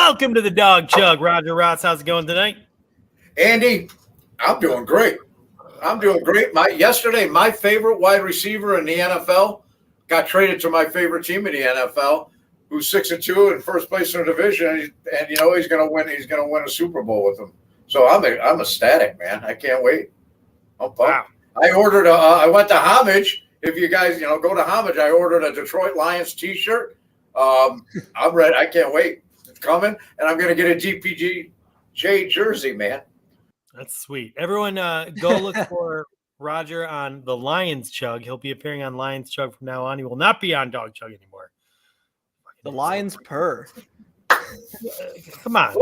Welcome to the Dog Chug. Roger Ross, how's it going tonight? Andy, I'm doing great. Yesterday, my favorite wide receiver in the NFL got traded to my favorite team in the NFL, who's 6-2 in first place in the division, and he's going to win. He's going to win a Super Bowl with them. So I'm ecstatic, man. I can't wait. I'm pumped. Wow. I ordered I went to Homage. If you guys go to Homage, I ordered a Detroit Lions T-shirt. I'm ready. I can't wait. It's coming, and I'm going to get a DPJ jersey, man. That's sweet. Everyone, go look for Roger on the Lions Chug. He'll be appearing on Lions Chug from now on. He will not be on Dog Chug anymore. The Lions purr. Come on,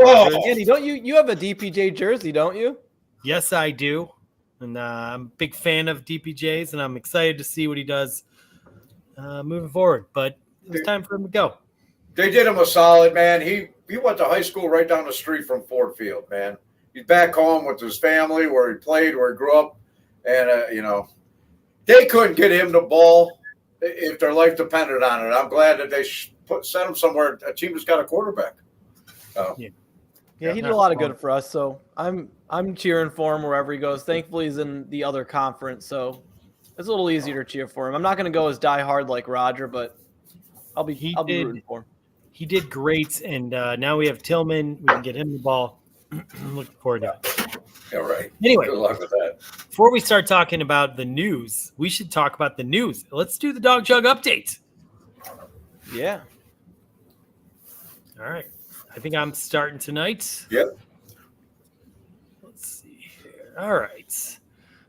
Andy. Don't you have a DPJ jersey? Don't you? Yes, I do. And I'm a big fan of DPJs, and I'm excited to see what he does moving forward. But it's time for him to go. They did him a solid, man. He went to high school right down the street from Ford Field, man. He's back home with his family where he played, where he grew up. And, they couldn't get him the ball if their life depended on it. I'm glad that they sent him somewhere, a team that's got a quarterback. Yeah, he did a lot of good for us. So I'm cheering for him wherever he goes. Thankfully, he's in the other conference, so it's a little easier to cheer for him. I'm not going to go as diehard like Roger, but I'll be rooting for him. He did great, and now we have Tillman. We can get him the ball. Looking forward to it. All right. Anyway, good luck with that. Before we start talking about the news, we should talk about the news. Let's do the Dog Jug update. Yeah. All right. I think I'm starting tonight. Yep. Let's see here. All right.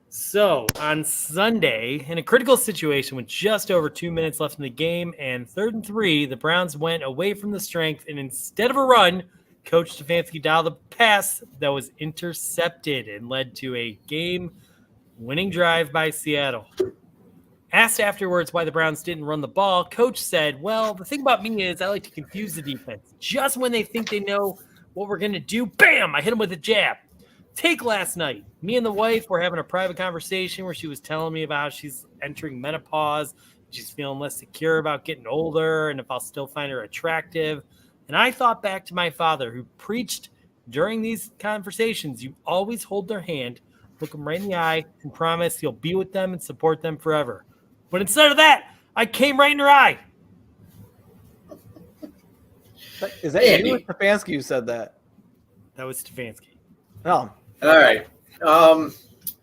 So on Sunday, in a critical situation with just over 2 minutes left in the game and 3rd and 3, the Browns went away from the strength, and instead of a run, Coach Stefanski dialed a pass that was intercepted and led to a game-winning drive by Seattle. Asked afterwards why the Browns didn't run the ball, Coach said, well, the thing about me is I like to confuse the defense. Just when they think they know what we're going to do, bam, I hit them with a jab. Take last night. Me and the wife were having a private conversation where she was telling me about how she's entering menopause. She's feeling less secure about getting older and if I'll still find her attractive. And I thought back to my father who preached during these conversations, you always hold their hand, look them right in the eye, and promise you'll be with them and support them forever. But instead of that, I came right in her eye. Is that Andy? You or Stefanski who said that? That was Stefanski. Oh. All right.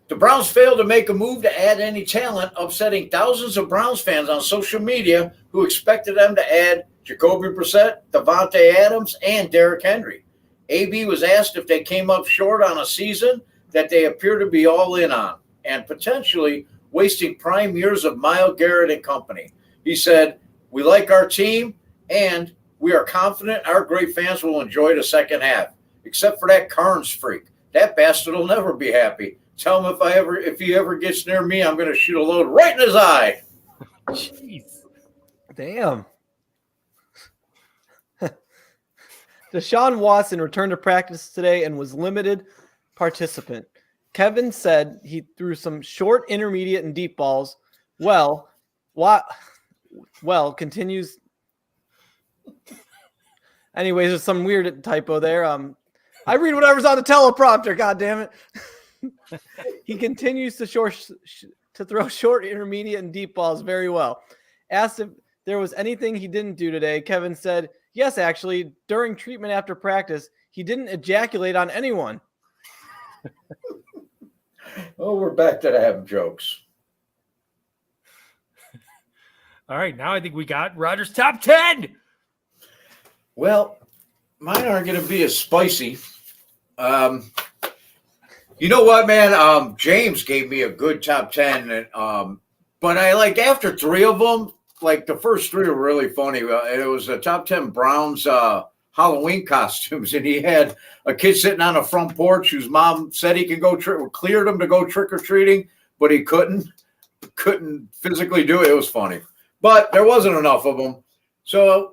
The Browns failed to make a move to add any talent, upsetting thousands of Browns fans on social media who expected them to add Jacoby Brissett, Davante Adams, and Derrick Henry. AB was asked if they came up short on a season that they appear to be all in on and potentially wasting prime years of Myles Garrett and company. He said, we like our team, and we are confident our great fans will enjoy the second half, except for that Carnes freak. That bastard will never be happy. Tell him if he ever gets near me, I'm going to shoot a load right in his eye. Jeez. Damn. Deshaun Watson returned to practice today and was limited participant. Kevin said he threw some short, intermediate, and deep balls. Continues. Anyways, there's some weird typo there. I read whatever's on the teleprompter. God damn it. He continues to throw short, intermediate, and deep balls very well. Asked if there was anything he didn't do today, Kevin said, yes, actually, during treatment after practice, he didn't ejaculate on anyone. Oh, we're back to having jokes. All right, now I think we got Roger's top 10. Well, mine aren't going to be as spicy. You know what, man? James gave me a good top 10, but I like after 3 of them. Like the first 3 were really funny. It was the top 10 Browns Halloween costumes, and he had a kid sitting on a front porch whose mom said he could go cleared him to go trick or treating, but he couldn't physically do it. It was funny, but there wasn't enough of them. So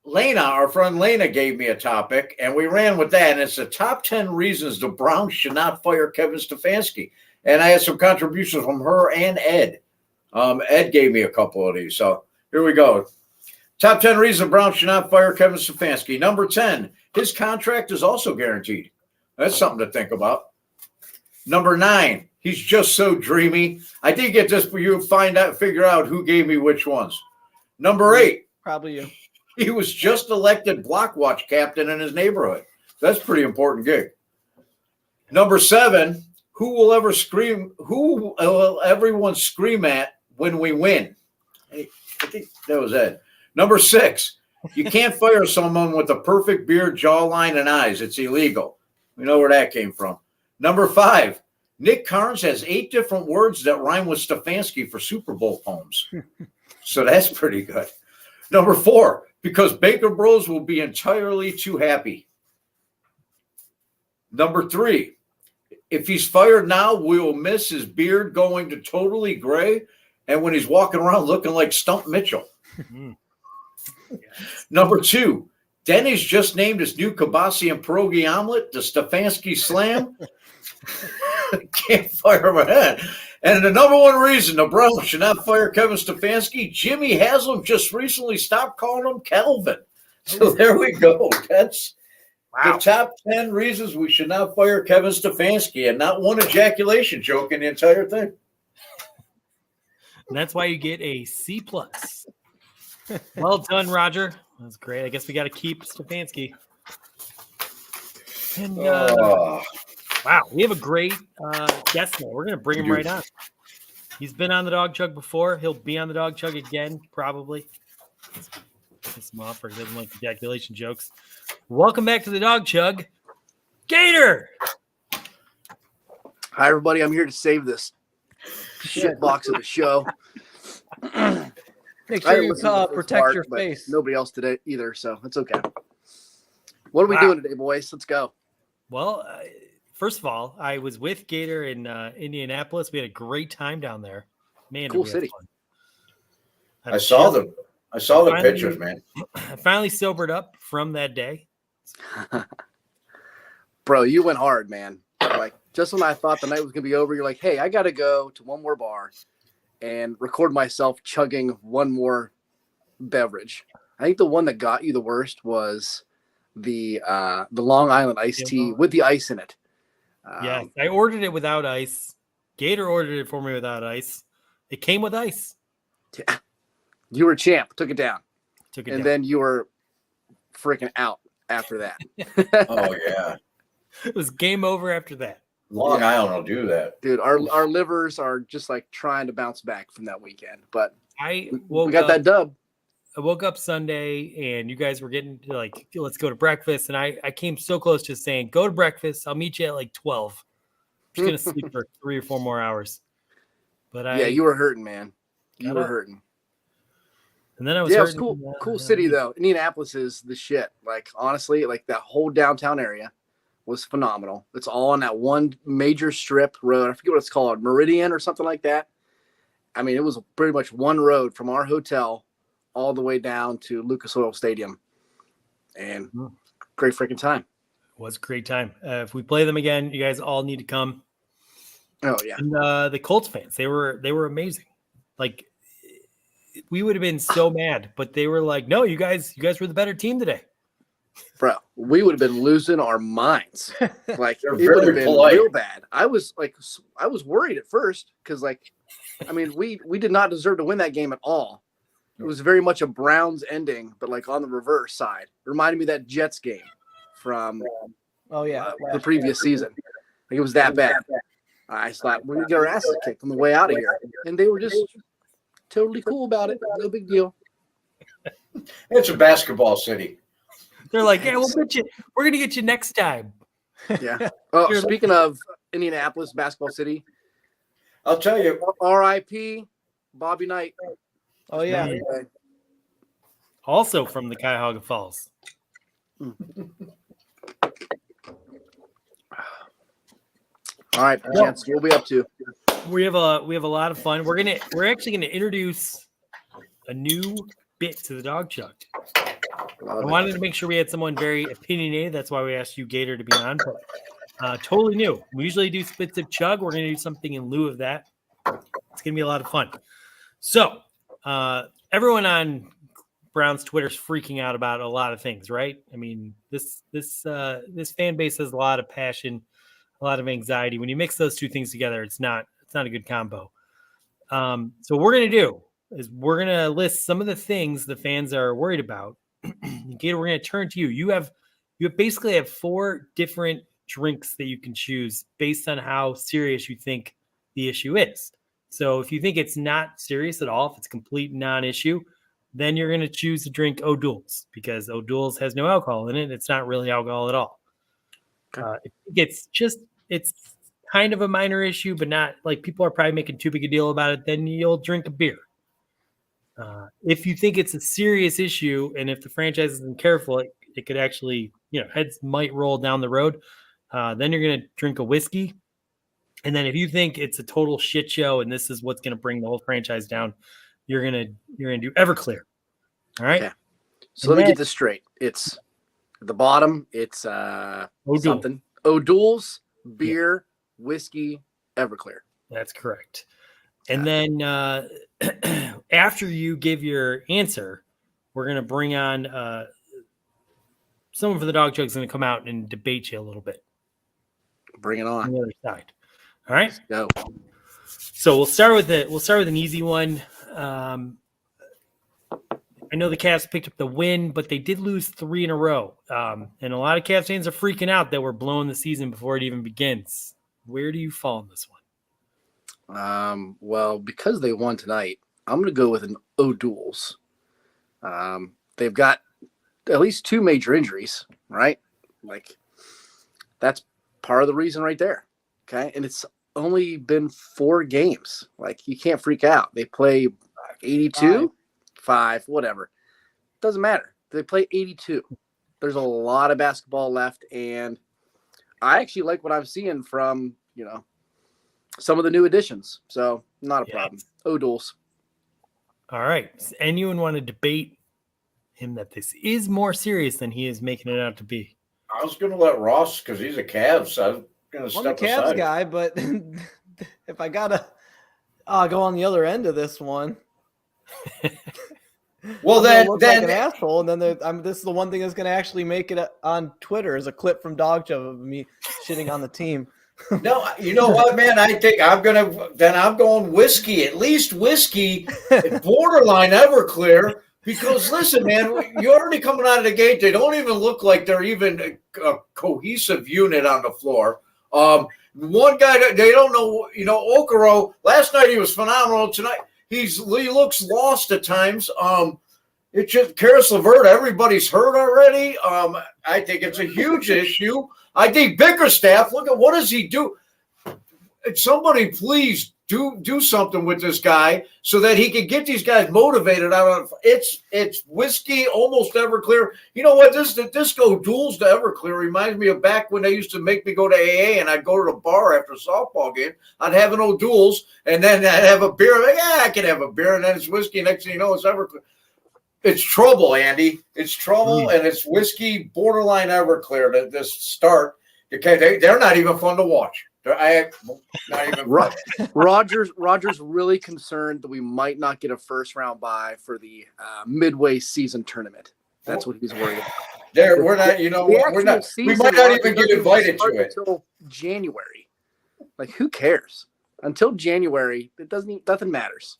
Lena, our friend Lena, gave me a topic, and we ran with that. And it's the top 10 reasons the Browns should not fire Kevin Stefanski. And I had some contributions from her and Ed. Ed gave me a couple of these. So here we go. Top 10 reasons the Browns should not fire Kevin Stefanski. Number 10, his contract is also guaranteed. That's something to think about. Number 9, he's just so dreamy. I did get this for you to figure out who gave me which ones. Number 8, Probably you. he was just elected block watch captain in his neighborhood. That's a pretty important gig. Number 7, who will everyone scream at when we win? I think that was Ed. Number 6, you can't fire someone with a perfect beard, jawline, and eyes. It's illegal. We know where that came from. Number 5, Nick Carnes has 8 different words that rhyme with Stefanski for Super Bowl poems. So that's pretty good. Number 4, because Baker Bros will be entirely too happy. Number 3, if he's fired now, we will miss his beard going to totally gray and when he's walking around looking like Stump Mitchell. Number 2, Denny's just named his new kibasi and pierogi omelet the Stefanski Slam. Can't fire him ahead. And the number 1 reason the Browns should not fire Kevin Stefanski, Jimmy Haslam just recently stopped calling him Kelvin. So there we go. That's the top 10 reasons we should not fire Kevin Stefanski, and not one ejaculation joke in the entire thing. And that's why you get a C+. Well done, Roger. That's great. I guess we got to keep Stefanski. And wow, we have a great guest now. We're going to bring him right on. He's been on the Dog Chug before. He'll be on the Dog Chug again, probably. Piss him off, or he doesn't like ejaculation jokes. Welcome back to the Dog Chug, Gator. Hi, everybody. I'm here to save this shit box of a show. Make I sure you listened to the first protect part, your but face. Nobody else today either, so it's okay. What are we doing today, boys? Let's go. Well, first of all, I was with Gator in Indianapolis. We had a great time down there. Man, Cool did we have city. fun. I saw the pictures, man. I finally sobered up from that day. Bro, you went hard, man. Like, just when I thought the night was going to be over, you're like, hey, I got to go to one more bar and record myself chugging one more beverage. I think the one that got you the worst was the Long Island iced tea with the ice in it. Yes, I ordered it without ice. Gator ordered it for me without ice. It came with ice. Yeah. You were a champ. Took it down. Took it And down. then you were freaking out after that. Oh, yeah. It was game over after that. Long Island will do that. Dude, our livers are just like trying to bounce back from that weekend. But I we got that dub. I woke up Sunday and you guys were getting to like, let's go to breakfast. And I came so close to saying, go to breakfast. I'll meet you at like 12. I'm just going to sleep for 3 or 4 more hours. But Yeah, you were hurting, man. You got were up. hurting. And then I was Yeah, it was hurting, cool. Cool city though. Indianapolis is the shit. Like honestly, like that whole downtown area was phenomenal. It's all on that one major strip road. I forget what it's called, Meridian or something like that. I mean, it was pretty much one road from our hotel all the way down to Lucas Oil Stadium, and great freaking time. It was a great time. If we play them again, you guys all need to come. Oh yeah, And the Colts fans, they were amazing. Like we would have been so mad, but they were like, "No, you guys were the better team today." bro, we would have been losing our minds. Like They're it would have very been polite. real bad. I was worried at first because like, I mean, we did not deserve to win that game at all. It was very much a Browns ending, but like on the reverse side. It reminded me of that Jets game from Oh yeah, the previous season. Like it was that bad. I thought we're gonna get our asses kicked on the way out of here, and they were just totally cool about it. No big deal. It's a basketball city. They're like, "Yeah, we'll get you. We're gonna get you next time." Yeah. Oh, speaking of Indianapolis, basketball city, I'll tell you. R.I.P. Bobby Knight. Oh yeah. Also from the Cuyahoga Falls. All right, gents, we'll be up to. We have a lot of fun. We're actually gonna introduce a new bit to the Dog Chug. I wanted to make sure we had someone very opinionated. That's why we asked you, Gator, to be on. But totally new. We usually do Spits of Chug. We're gonna do something in lieu of that. It's gonna be a lot of fun. So everyone on Browns Twitter's freaking out about a lot of things, right? I mean, this fan base has a lot of passion, a lot of anxiety. When you mix those two things together, it's not a good combo. So what we're gonna do is we're gonna list some of the things the fans are worried about. Gator, we're gonna turn to you. You basically have 4 different drinks that you can choose based on how serious you think the issue is. So if you think it's not serious at all, if it's a complete non-issue, then you're going to choose to drink O'Doul's because O'Doul's has no alcohol in it. It's not really alcohol at all. Okay. It's kind of a minor issue, but not like people are probably making too big a deal about it. Then you'll drink a beer. If you think it's a serious issue and if the franchise isn't careful, it could actually, heads might roll down the road. Then you're going to drink a whiskey. And then if you think it's a total shit show and this is what's going to bring the whole franchise down, you're going to do Everclear. All right. Okay. So let me get this straight. It's at the bottom. It's O'Doul. something. O'Doul's, beer, whiskey, Everclear. That's correct. And then after you give your answer, we're going to bring on someone for the dog joke is going to come out and debate you a little bit Bring it on on. the other side. All right. Go. So we'll start with an easy one. I know the Cavs picked up the win, but they did lose 3 in a row. And a lot of Cavs fans are freaking out that we're blowing the season before it even begins. Where do you fall in this one? Well, because they won tonight, I'm going to go with an O'Doul's. They've got at least 2 major injuries, right? Like, that's part of the reason right there. Okay. And it's only been 4 games. Like, you can't freak out. They play 82, 5, whatever. Doesn't matter. They play 82. There's a lot of basketball left. And I actually like what I'm seeing from, some of the new additions. So not a problem. O'Doul's. All right. Anyone want to debate him that this is more serious than he is making it out to be? I was going to let Ross, because he's a Cavs, so I'm going to I'm a step Cavs aside. guy, but if I gotta go on the other end of this one, Well, I'm then, gonna look like an asshole, and then this is the one thing that's going to actually make it on Twitter is a clip from Dog Joe of me shitting on the team. no, you know what, man? I think I'm going whiskey, at least whiskey, borderline Everclear. Because listen, man, you're already coming out of the gate. They don't even look like they're even a cohesive unit on the floor. One guy that they don't know, Okoro. Last night he was phenomenal. Tonight he looks lost at times. It's just Karis LeVert. Everybody's hurt already. I think it's a huge issue. I think Bickerstaff. Look at what does he do? Somebody please do something with this guy so that he can get these guys motivated out of it's whiskey, almost Everclear. You know what? This O'Doul's to Everclear reminds me of back when they used to make me go to AA and I'd go to the bar after a softball game. I'd have an O'Doul's and then I'd have a beer. Like, I can have a beer, and then it's whiskey. Next thing you know, it's Everclear. It's trouble, Andy. It's trouble, and it's whiskey, borderline Everclear to this start. Okay, they're not even fun to watch. Not even Roger's really concerned that we might not get a first-round bye for the midway season tournament. That's what he's worried about. We're not. We're not. We might not even get invited to it until January. Like, who cares? Until January, nothing matters.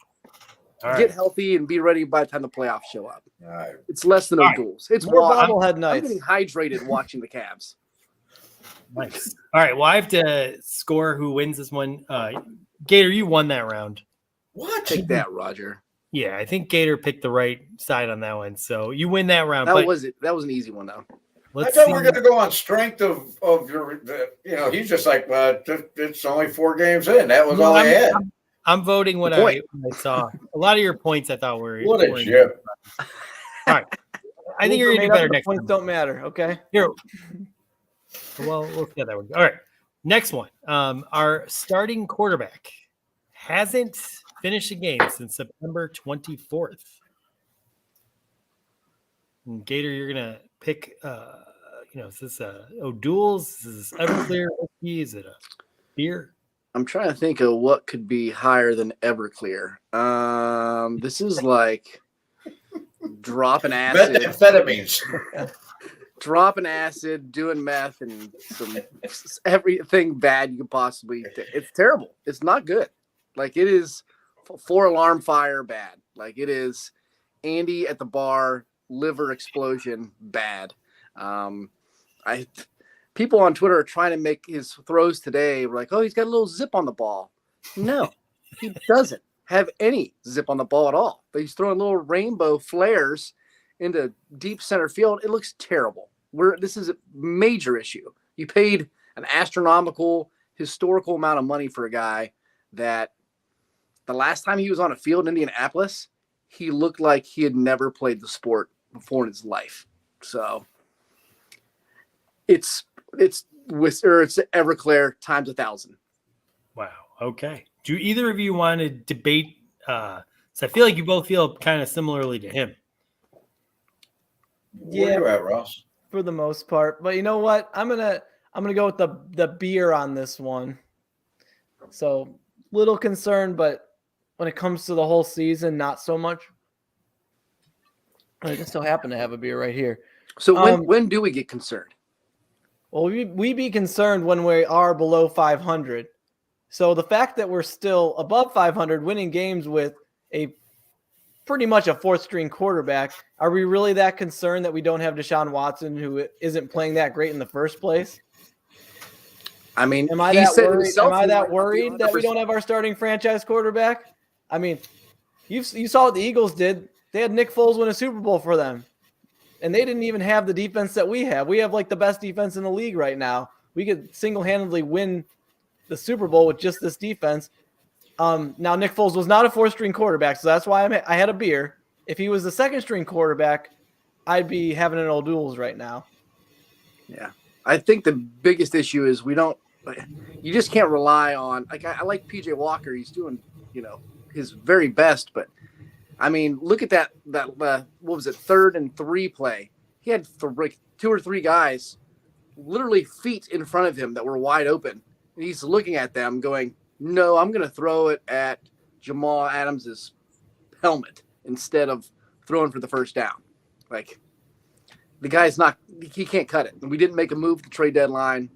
All right. Get healthy and be ready by the time the playoffs show up. All right. It's less than O'Doul's. It's More water. bobblehead I'm nights. getting hydrated watching the Cavs. Nice. All right. Well, I have to score who wins this one. Gator, you won that round. What? Take that, Roger. Yeah, I think Gator picked the right side on that one. So you win that round. That but was it. That was an easy one, though. I let's thought see. we were going to go on strength of your. He's just like, it's only 4 games in. That was all I had. I'm voting what I saw. A lot of your points I thought were. What a shit. All right. I think you're going to do better next points time. don't matter. Okay. Here. Well, we'll see how that one. All right. Next one. Our starting quarterback hasn't finished a game since September 24th. And Gator, you're going to pick, is this O'Doul's? Is this Everclear? Is it a beer? I'm trying to think of what could be higher than Everclear. This is like dropping acid, Methamphetamines. dropping acid, doing meth, and everything bad you could possibly. It's terrible. It's not good. Like it is 4-alarm fire bad. Like it is Andy at the bar, liver explosion bad. People on Twitter are trying to make his throws today. We're like, oh, he's got a little zip on the ball. No, he doesn't have any zip on the ball at all. But he's throwing little rainbow flares into deep center field. It looks terrible. This is a major issue. You paid an astronomical, historical amount of money for a guy that the last time he was on a field in Indianapolis, he looked like he had never played the sport before in his life. So it's Everclear times 1,000. Wow. Okay. Do either of you want to debate? So I feel like you both feel kind of similarly to him. Where Yeah. you at, Ross? For the most part. But you know what? I'm gonna go with the beer on this one. So little concerned, but when it comes to the whole season, not so much. I just so happen to have a beer right here. So when do we get concerned? Well, we be concerned when we are below 500. So the fact that we're still above 500, winning games with a pretty much a fourth string quarterback, are we really that concerned that we don't have Deshaun Watson, who isn't playing that great in the first place? I mean, Am I he that said worried? himself Am I he that might not be worried that we 100%. don't have our starting franchise quarterback? I mean, you saw what the Eagles did. They had Nick Foles win a Super Bowl for them, and they didn't even have the defense that we have. We have like the best defense in the league right now. We could single-handedly win the Super Bowl with just this defense. Now Nick Foles was not a fourth-string quarterback, so that's why I had a beer. If he was the second-string quarterback, I'd be having an old duels right now. Yeah, I think the biggest issue is you just can't rely on. Like I like PJ Walker; he's doing his very best. But I mean, look at that what was it, 3rd and 3 play? He had 2 or 3 guys literally feet in front of him that were wide open, and he's looking at them, going, "No, I'm going to throw it at Jamal Adams's helmet instead of throwing for the first down." Like the guy's he can't cut it. And we didn't make a move at the trade deadline.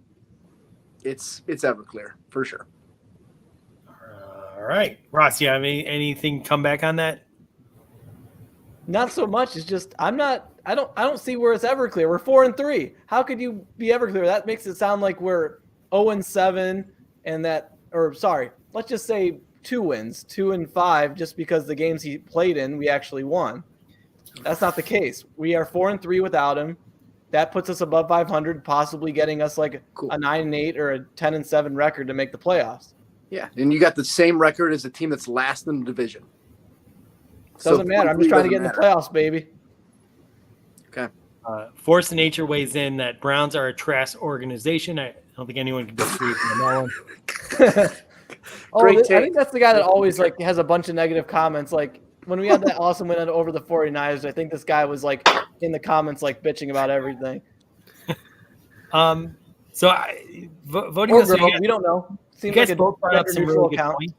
It's Everclear for sure. All right, Ross, you have anything come back on that? Not so much. It's just I don't see where it's Everclear. We're 4-3. How could you be Everclear? That makes it sound like we're 0-7 let's just say 2 wins, 2-5, just because the games he played in we actually won. That's not the case. We are 4-3 without him. That puts us above 500, possibly getting us like Cool. a 9-8 or a 10-7 record to make the playoffs. Yeah, and you got the same record as the team that's last in the division. Doesn't matter. I'm just trying to get in the playoffs, baby. Okay. Force of Nature weighs in that Browns are a trash organization. I don't think anyone can disagree with me on that one. Great I take. think that's the guy that always like has a bunch of negative comments. Like when we had that awesome win over the 49ers, I think this guy was like in the comments like bitching about everything. So voting Or this girl, week, we don't know. you Seems guys like a both brought up some gender-neutral really good points.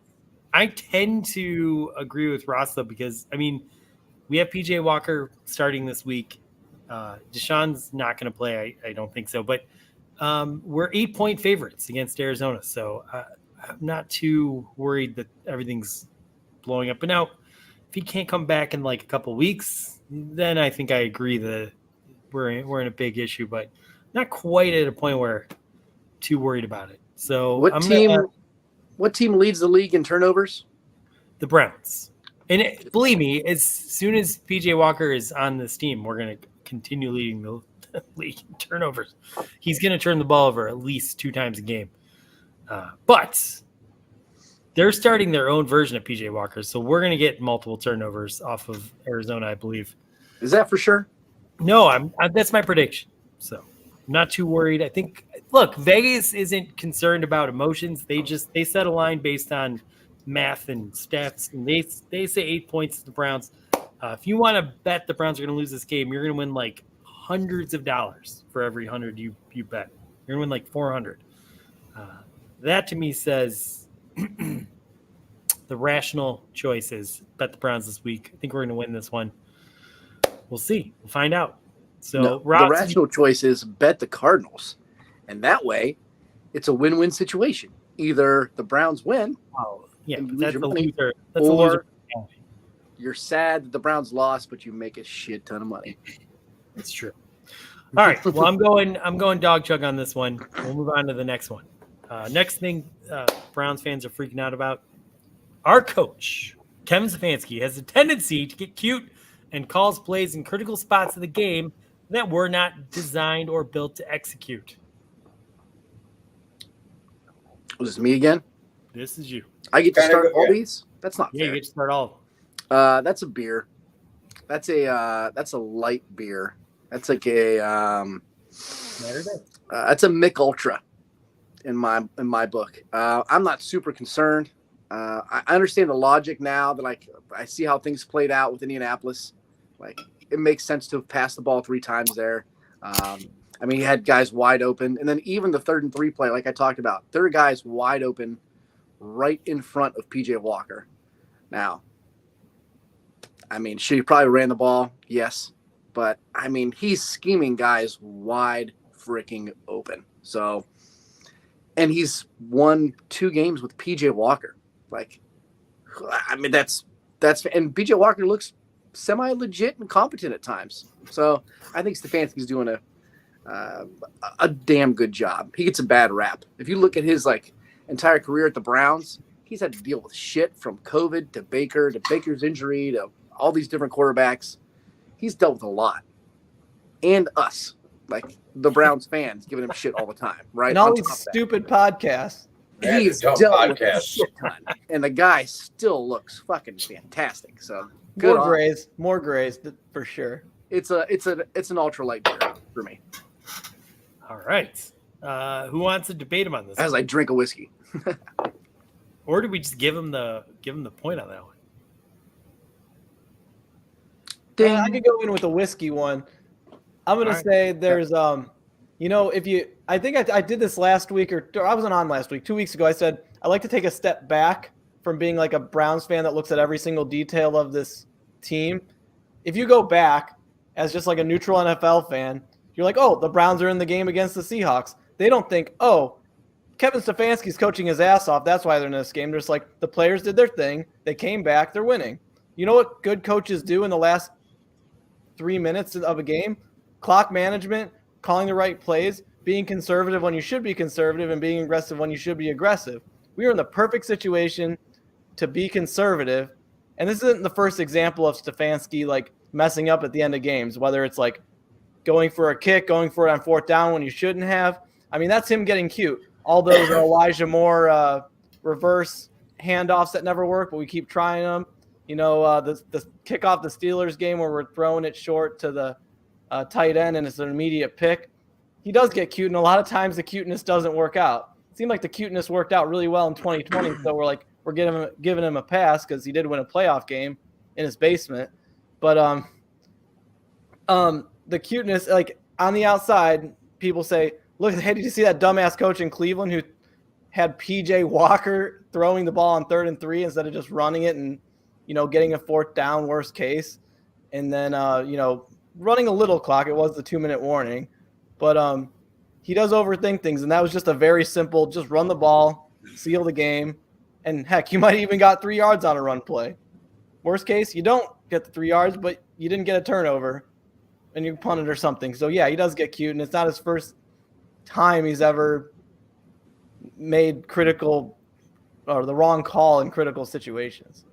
I tend to agree with Ross though, because I mean, we have PJ Walker starting this week. Deshaun's not going to play. I don't think so, but we're 8-point favorites against Arizona. So I'm not too worried that everything's blowing up. But now if he can't come back in like a couple weeks, then I think I agree that we're in a big issue, but not quite at a point where I'm too worried about it. So What team leads the league in turnovers? The Browns. And believe me, as soon as PJ Walker is on this team, we're going to continue leading the league in turnovers. He's going to turn the ball over at least 2 times a game. But they're starting their own version of PJ Walker, so we're going to get multiple turnovers off of Arizona, I believe. Is that for sure? No, that's my prediction. So I'm not too worried. I think, look, Vegas isn't concerned about emotions. They set a line based on math and stats, and they say 8 points to the Browns. If you want to bet the Browns are going to lose this game, you're going to win like hundreds of dollars for every 100 you bet. You're going to win like 400. That to me says the rational choice is bet the Browns this week. I think we're going to win this one. We'll see. We'll find out. So, No, the Rob, rational choice is bet the Cardinals, and that way, it's a win-win situation. Either the Browns win, oh, yeah, and you but lose that's your a money, loser. That's a loser. or you're sad that the Browns lost, but you make a shit ton of money. That's true. All right. Well, I'm going dog chug on this one. We'll move on to the next one. Next thing Browns fans are freaking out about. Our coach, Kevin Stefanski, has a tendency to get cute and calls plays in critical spots of the game that were not designed or built to execute. Was this me again? This is you. I get to Kinda start go- all yeah. these? That's not Yeah, you fair. get to start all of them. That's a beer. That's a light beer. That's like a that's a Mick Ultra in my book. I'm not super concerned. I understand the logic now that I see how things played out with Indianapolis. Like it makes sense to have passed the ball 3 times there. I mean, he had guys wide open, and then even the 3rd and 3 play, like I talked about, there are guys wide open right in front of PJ Walker. Now, I mean, she probably ran the ball, yes, but I mean, he's scheming guys wide freaking open. So, and he's won 2 games with PJ Walker. Like, I mean, that's and PJ Walker looks semi legit and competent at times. So I think Stefanski's doing a damn good job. He gets a bad rap. If you look at his entire career at the Browns, he's had to deal with shit from COVID to Baker's injury to all these different quarterbacks. He's dealt with a lot. And us, like the Browns fans, giving him shit all the time, right? And all On these top of that. stupid podcasts. And He's dumb dealt with a podcasts. shit ton. And the guy still looks fucking fantastic. So good More on him. grays, more grays for sure. It's an ultralight beer for me All right. Who wants to debate him on this? as I drink a whiskey. Or do we just give him the point on that one? I could go in with a whiskey one. I'm gonna All right. say there's if you I think I did this last week or I wasn't on last week, 2 weeks ago. I said I like to take a step back from being like a Browns fan that looks at every single detail of this team. If you go back as just like a neutral NFL fan, you're like, oh, the Browns are in the game against the Seahawks. They don't think, oh, Kevin Stefanski's coaching his ass off. That's why they're in this game. They're just like, the players did their thing. They came back. They're winning. You know what good coaches do in the last 3 minutes of a game? Clock management, calling the right plays, being conservative when you should be conservative, and being aggressive when you should be aggressive. We are in the perfect situation to be conservative. And this isn't the first example of Stefanski like messing up at the end of games, whether it's like going for a kick, going for it on 4th down when you shouldn't have. I mean, that's him getting cute. All those Elijah Moore reverse handoffs that never work, but we keep trying them. You know, the kick off the Steelers game where we're throwing it short to the tight end and it's an immediate pick. He does get cute, and a lot of times the cuteness doesn't work out. It seemed like the cuteness worked out really well in 2020, so we're giving him a pass because he did win a playoff game in his basement. But the cuteness, like on the outside, people say, look, hey, did you see that dumbass coach in Cleveland who had PJ Walker throwing the ball on 3rd and 3 instead of just running it and, getting a 4th down, worst case. And then, running a little clock. It was the 2-minute warning. But he does overthink things. And that was just a very simple, just run the ball, seal the game. And heck, you might even got 3 yards on a run play. Worst case, you don't get the 3 yards, but you didn't get a turnover and you punted or something. So, yeah, he does get cute. And it's not his first time he's ever made critical or the wrong call in critical situations.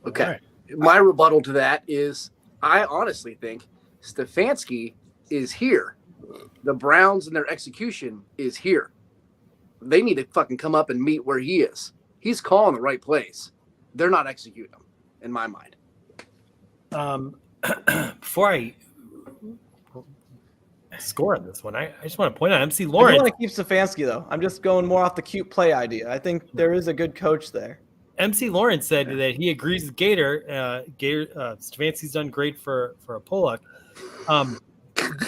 Okay. All right. My rebuttal to that is I honestly think Stefanski is here. The Browns and their execution is here. They need to fucking come up and meet where he is. He's calling the right plays. They're not executing them, in my mind. Before I score on this one, I just want to point out MC I do Lawrence. want to keep Stefanski, though. I'm just going more off the cute play idea. I think there is a good coach there. MC Lawrence said that he agrees with Gator. Stefanski's done great for a Pollock.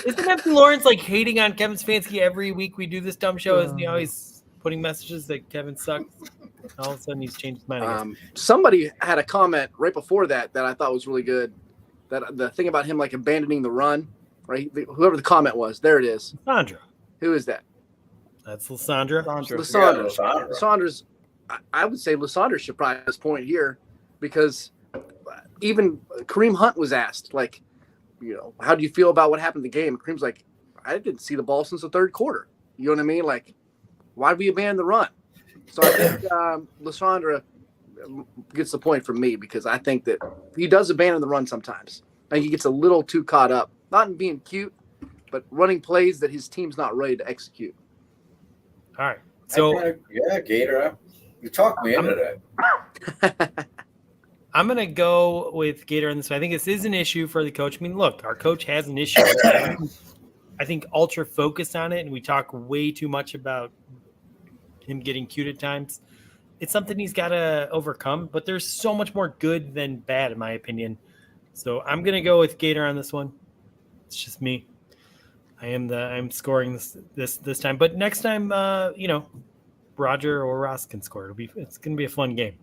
Isn't MC Lawrence like hating on Kevin Stefanski every week we do this dumb show? Isn't he always putting messages that Kevin sucks? All of a sudden he's changed his mind. I guess. Somebody had a comment right before that I thought was really good. That the thing about him like abandoning the run, right? Whoever the comment was, there it is. Lysandra. Who is that? That's Lysandra. Lysandra. Lysandra. Lysandra's. I would say Lysandra should probably have this point here, because even Kareem Hunt was asked, like, how do you feel about what happened in the game? And Kareem's like, I didn't see the ball since the third quarter. You know what I mean? Like, why did we abandon the run? So I think Lysandra gets the point from me, because I think that he does abandon the run sometimes. I think he gets a little too caught up, not in being cute, but running plays that his team's not ready to execute. All right. So yeah, Gator, you talked me into that. I'm going to go with Gator on this one. I think this is an issue for the coach. I mean, look, our coach has an issue. I think ultra focused on it, and we talk way too much about him getting cute at times. It's something he's got to overcome, but there's so much more good than bad, in my opinion. So I'm going to go with Gator on this one. It's just me. I'm scoring this time, but next time, Roger or Ross can score. It's going to be a fun game.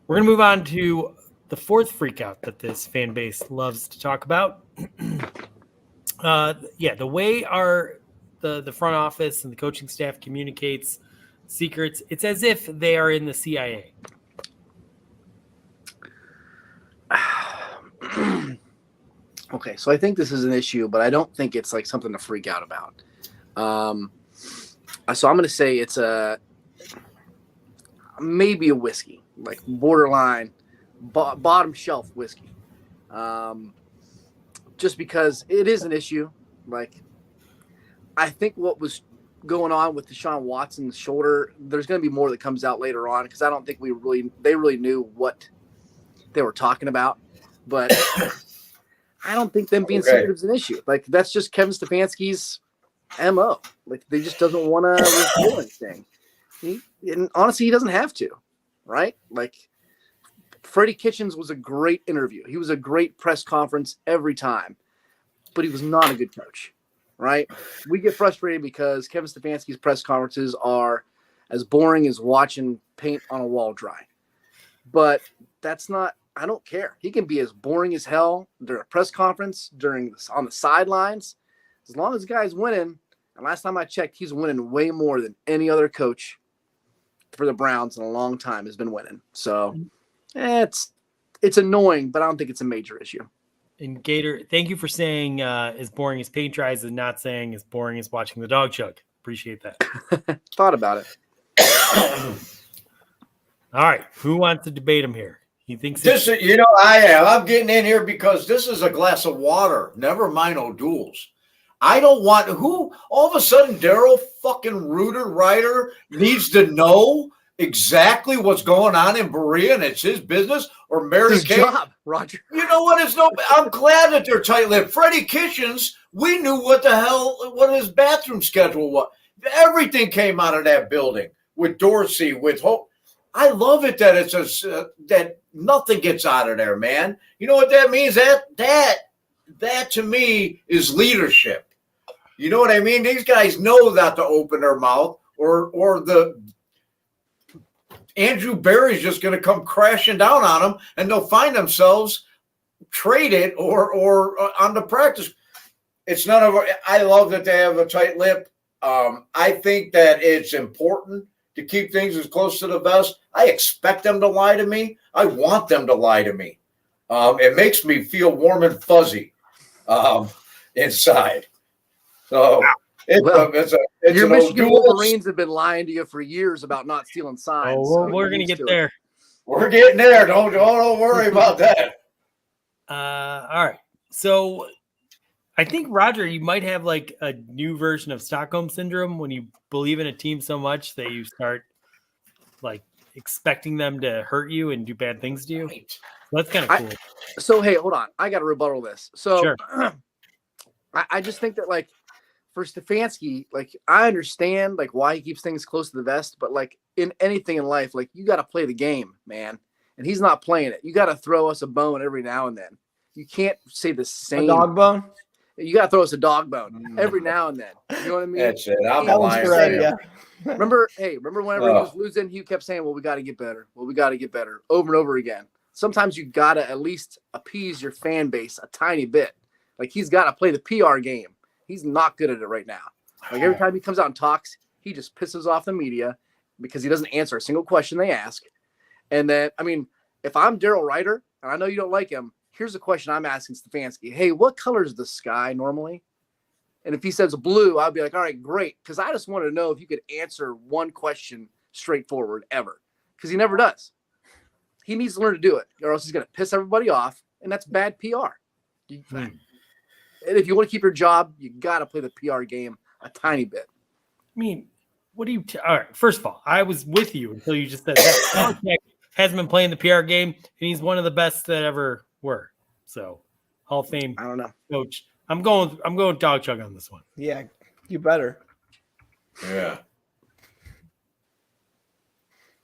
We're going to move on to the fourth freakout that this fan base loves to talk about. The way the front office and the coaching staff communicates secrets, it's as if they are in the CIA. Okay, so I think this is an issue, but I don't think it's like something to freak out about. So I'm going to say it's maybe a whiskey, like borderline bottom shelf whiskey. Just because it is an issue. Like, I think what was going on with Deshaun Watson's shoulder, there's going to be more that comes out later on, because I don't think they really knew what they were talking about. But I don't think them being secretive is an issue. Like, that's just Kevin Stefanski's MO. Like, they just doesn't want to reveal anything. And honestly, he doesn't have to, right? Like, Freddie Kitchens was a great interview. He was a great press conference every time, but he was not a good coach, right? We get frustrated because Kevin Stefanski's press conferences are as boring as watching paint on a wall dry. But that's not – I don't care. He can be as boring as hell during a press conference, on the sidelines, as long as the guy's winning. And last time I checked, he's winning way more than any other coach for the Browns in a long time has been winning. So it's annoying, but I don't think it's a major issue. And Gator, thank you for saying as boring as paint dries and not saying as boring as watching the dog chug. Appreciate that. Thought about it. All right. Who wants to debate him here? He thinks this is, I am. I'm getting in here because this is a glass of water. Never mind O'Doul's. I don't want who all of a sudden Daryl fucking Ryder needs to know exactly what's going on in Berea and it's his business, or Mary His Kay. job, Roger. You know what? I'm glad that they're tight-lipped. Freddie Kitchens, we knew what his bathroom schedule was. Everything came out of that building with Dorsey, with Hope. I love it that it's that nothing gets out of there, man. You know what that means? That to me is leadership. You know what I mean? These guys know not to open their mouth, or the Andrew Berry's just going to come crashing down on them, and they'll find themselves traded or on the practice. It's none of. I love that they have a tight lip. I think that it's important to keep things as close to the vest. I expect them to lie to me. I want them to lie to me. It makes me feel warm and fuzzy inside. So your Michigan Wolverines have been lying to you for years about not stealing signs. Oh, well, we're going to get there. We're getting there. Don't worry about that. All right. So I think, Roger, you might have like a new version of Stockholm Syndrome when you believe in a team so much that you start like expecting them to hurt you and do bad things to you. So that's kind of cool. So, hey, hold on. I got to rebuttal this. So sure. I just think that, like, for Stefanski, like, I understand, like, why he keeps things close to the vest, but, like, in anything in life, like, you got to play the game, man. And he's not playing it. You got to throw us a bone every now and then. You can't say the same. A dog bone? You got to throw us a dog bone every now and then. You know what I mean? That's it. I'm lying. Yeah. Remember whenever he was losing, he kept saying, well, we got to get better. Well, we got to get better over and over again. sometimes you gotta at least appease your fan base a tiny bit. Like he's got to play the PR game. He's not good at it right now. Like every time he comes out and talks, he just pisses off the media because he doesn't answer a single question they ask. And then, I mean, if I'm Daryl Ryder, and I know you don't like him, here's a question I'm asking Stefanski. Hey, what color is the sky normally? And if he says blue, I'd be like, all right, great. Because I just want to know if you could answer one question straightforward ever. Because he never does. He needs to learn to do it, or else he's going to piss everybody off, and that's bad PR. And if you want to keep your job, you got to play the PR game a tiny bit. I mean, what do you? All right. First of all, I was with you until you just said that. Belichick hasn't been playing the PR game, and he's one of the best that ever were. So, Hall of Fame I don't know. coach. I'm going dog chug on this one. Yeah, you better. Yeah.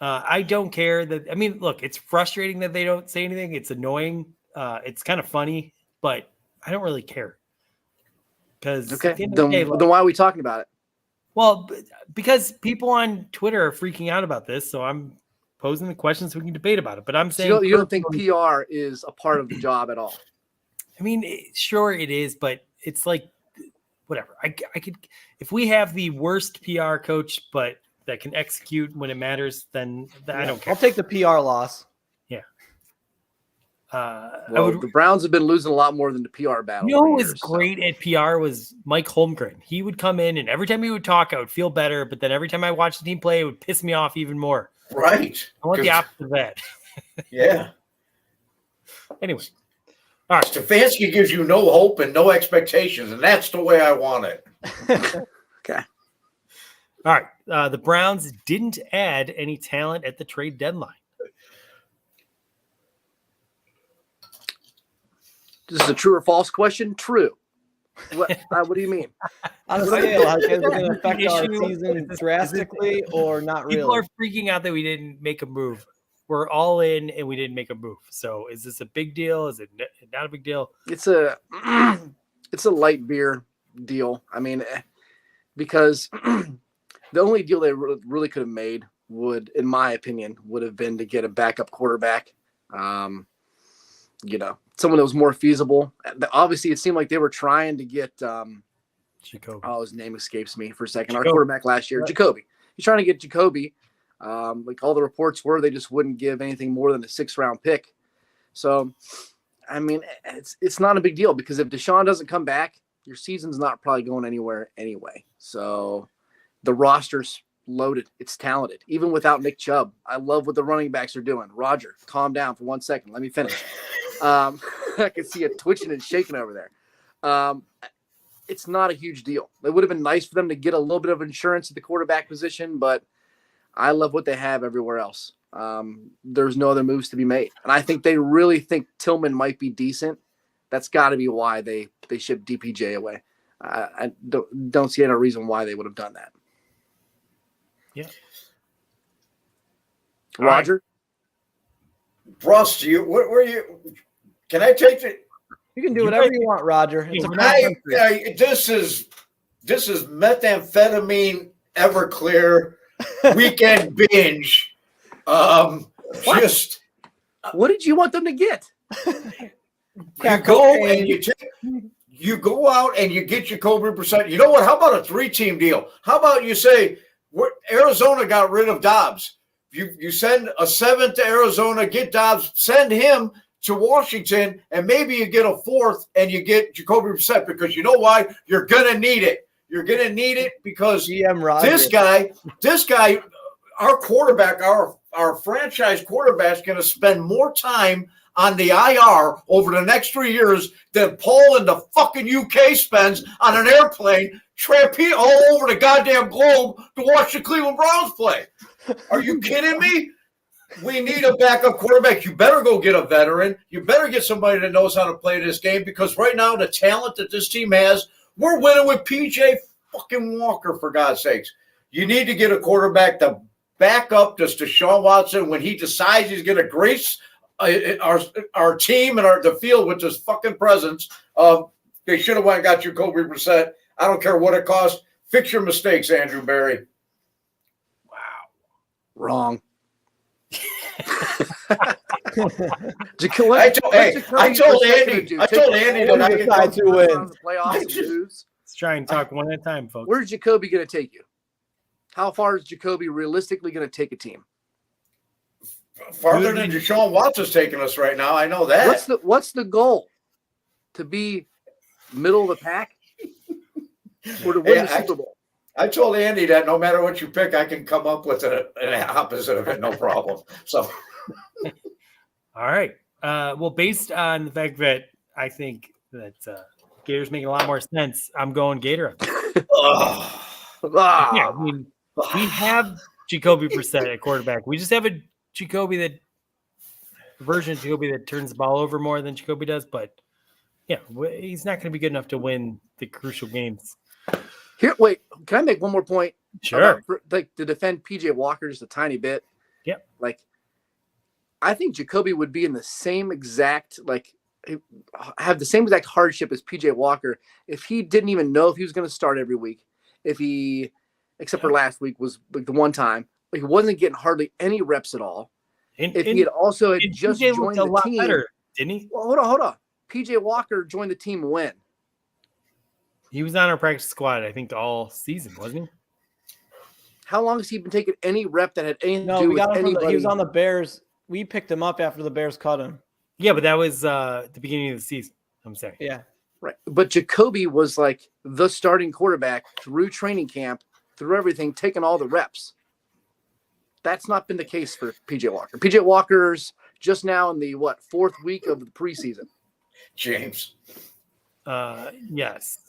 I don't care that. I mean, look, it's frustrating that they don't say anything. It's annoying. It's kind of funny, but I don't really care. Because Okay, then why are we talking about it? well, because people on Twitter are freaking out about this, so I'm posing the questions so we can debate about it. But I'm So saying you don't think PR is a part of the job at all? I mean, sure it is, but it's like whatever. I could if we have the worst PR coach, but that can execute when it matters, then I don't care. I'll take the PR loss. Well, the Browns have been losing a lot more than the PR battle. You know who for was years, great at PR was Mike Holmgren. He would come in, and every time he would talk, I would feel better. But then every time I watched the team play, it would piss me off even more. Right. I want the opposite of that. Yeah. Anyway, all right. Stefanski gives you no hope and no expectations, and that's the way I want it. Okay. All right. The Browns didn't add any talent at the trade deadline. This is a true or false question. True. What do you mean? On a scale, how is it going to affect our Issue- season drastically or not People really? are freaking out that we didn't make a move. We're all in, and we didn't make a move. So, is this a big deal? Is it not a big deal? It's a light beer deal. I mean, because the only deal they really could have made would, in my opinion, would have been to get a backup quarterback. Someone that was more feasible. Obviously, it seemed like they were trying to get Jacoby. oh, his name escapes me for a second. Jacoby. Our quarterback last year, Right. Jacoby. He's trying to get Jacoby. Like all the reports were, they just wouldn't give anything more than a 6th-round pick. So, I mean, it's not a big deal because if Deshaun doesn't come back, your season's not probably going anywhere anyway. So, the roster's loaded. It's talented. Even without Nick Chubb, I love what the running backs are doing. Roger, calm down for 1 second. Let me finish. I can see it twitching and shaking over there. It's not a huge deal. It would have been nice for them to get a little bit of insurance at the quarterback position, but I love what they have everywhere else. There's no other moves to be made. And I think they really think Tillman might be decent. That's got to be why they shipped DPJ away. I don't see any reason why they would have done that. Yeah. Roger? Russ, where you? Can I take it? You can do whatever you want, Roger. It's a Yeah, free country. This is methamphetamine Everclear weekend binge. Just What did you want them to get? you go out and you get Jacoby Brissett. You know what? How about a 3-team deal? How about you say Arizona got rid of Dobbs? You send a 7th to Arizona, get Dobbs, send him to Washington, and maybe you get a 4th and you get Jacoby Brissett because you know why? You're gonna need it. You're gonna need it because GM Roger. this guy, our quarterback, our franchise quarterback is gonna spend more time on the IR over the next 3 years than Paul in the fucking UK spends on an airplane tramping all over the goddamn globe to watch the Cleveland Browns play. Are you kidding me? We need a backup quarterback. You better go get a veteran. You better get somebody that knows how to play this game because right now the talent that this team has, we're winning with PJ fucking Walker, for God's sakes. You need to get a quarterback to back up this Deshaun Watson when he decides he's going to grace our team and the field with his fucking presence. They should have went and got Jacoby Brissett. I don't care what it costs. Fix your mistakes, Andrew Berry. Wrong. I told Andy that I could decide come to win. The playoffs and lose. Let's try and talk one at a time, folks. Where's Jacoby going to take you? How far is Jacoby realistically going to take a team? farther than Deshaun Watson's taking us right now. I know that. What's the goal? To be middle of the pack or to win the Super Bowl? I told Andy that no matter what you pick, I can come up with an opposite of it, no problem. So, all right. Well, based on the fact that I think that Gators making a lot more sense, I'm going Gator. Yeah, I mean, we have Jacoby Brissett at quarterback. We just have a version of Jacoby that turns the ball over more than Jacoby does. But yeah, he's not going to be good enough to win the crucial games. Here, wait. Can I make one more point? Sure. Like to defend PJ Walker just a tiny bit. Yep. Like, I think Jacoby would be in the same exact have the same exact hardship as PJ Walker if he didn't even know if he was going to start every week. If he, except for last week, was like the one time he wasn't getting hardly any reps at all. If he had also just PJ joined a the lot team, better, didn't he? Well, hold on. PJ Walker joined the team when? He was on our practice squad, I think, all season, wasn't he? How long has he been taking any rep that had anything to do we with got him anybody? he was on the Bears. We picked him up after the Bears cut him. Yeah, but that was the beginning of the season, I'm saying. Yeah. Right. But Jacoby was like the starting quarterback through training camp, through everything, taking all the reps. That's not been the case for PJ Walker. PJ Walker's just now in the, fourth week of the preseason. James. Yes.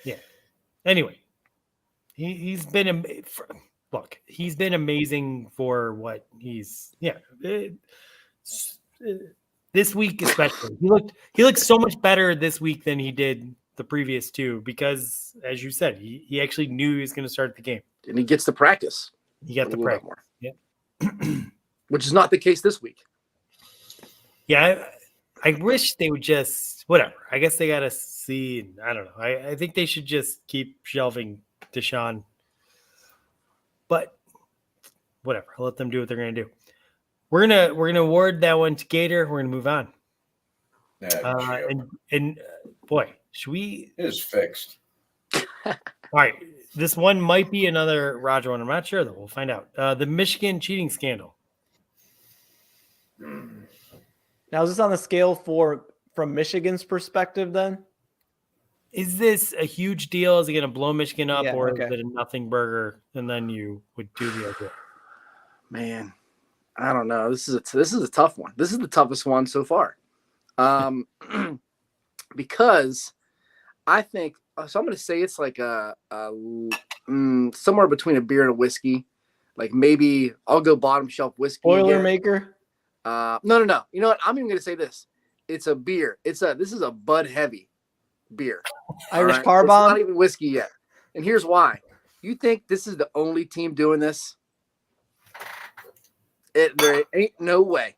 Yeah. Anyway, he's been he's been amazing for what he's this week especially. He looked so much better this week than he did the previous two because, as you said, he actually knew he was going to start the game. And he gets to practice. He got the practice more. Yeah. Which is not the case this week. Yeah, I wish they would just whatever. I guess they got to see. I don't know. I think they should just keep shelving Deshaun. But whatever. I'll let them do what they're gonna do. We're gonna award that one to Gator. We're gonna move on. And boy, should we? It is fixed. All right. This one might be another Roger one. I'm not sure though. We'll find out. The Michigan cheating scandal. Now, is this on the scale from Michigan's perspective then? Is this a huge deal? Is it going to blow Michigan up, or okay. is it a nothing burger? And then you would do the other. Man, I don't know. This is a tough one. This is the toughest one so far, because I think so. I'm going to say it's like somewhere between a beer and a whiskey. Like maybe I'll go bottom shelf whiskey. Boilermaker. No. You know what? I'm even going to say this. It's a beer. This is a Bud Heavy beer. Irish right? Car It's Bomb. not even whiskey yet. And here's why. You think this is the only team doing this? There ain't no way.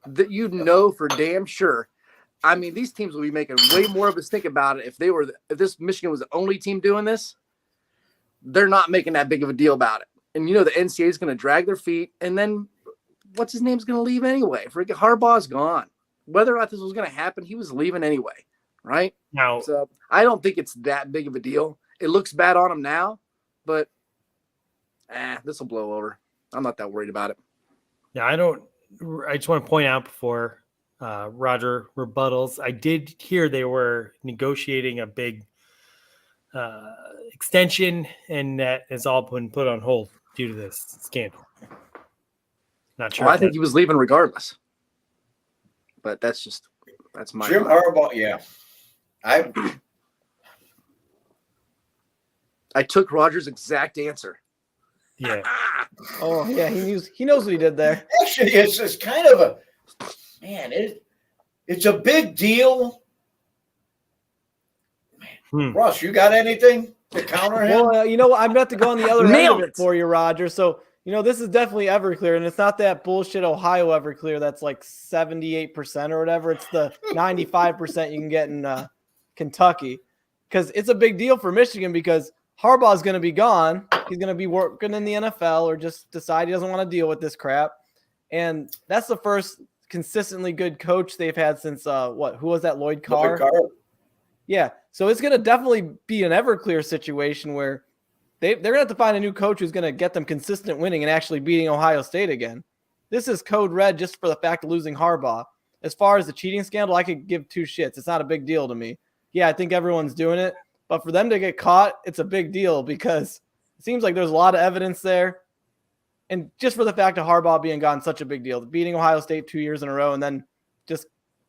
That you know for damn sure. I mean, these teams will be making way more of a stink about it if this Michigan was the only team doing this. They're not making that big of a deal about it. And you know the NCAA is going to drag their feet, and then what's his name's going to leave anyway? Freaking Harbaugh's gone. Whether or not this was going to happen, he was leaving anyway, right? Now, So I don't think it's that big of a deal. It looks bad on him now, but this will blow over. I'm not that worried about it. yeah, I just want to point out before Roger rebuttals, I did hear they were negotiating a big extension, and that has all been put on hold due to this scandal. Not sure. Well, I think he was leaving regardless. But that's my Jim Harbaugh. Yeah, I took Roger's exact answer. Yeah. Oh yeah, he knows what he did there. actually, it's kind of a man. It's a big deal. Russ, you got anything to counter him? Well, you know what? I'm about to go on the other end Nailed of it it. for you, Roger. So, this is definitely Everclear, and it's not that bullshit Ohio Everclear that's like 78% or whatever. It's the 95% you can get in Kentucky, because it's a big deal for Michigan because Harbaugh's going to be gone. He's going to be working in the NFL or just decide he doesn't want to deal with this crap. And that's the first consistently good coach they've had since who was that? Lloyd Carr? Lloyd Carr. Yeah. So it's going to definitely be an Everclear situation where they're going to have to find a new coach who's going to get them consistent winning and actually beating Ohio State again. This is code red just for the fact of losing Harbaugh. As far as the cheating scandal, I could give two shits. It's not a big deal to me. Yeah, I think everyone's doing it. But for them to get caught, it's a big deal because it seems like there's a lot of evidence there. And just for the fact of Harbaugh being gone, such a big deal. Beating Ohio State 2 years in a row and then just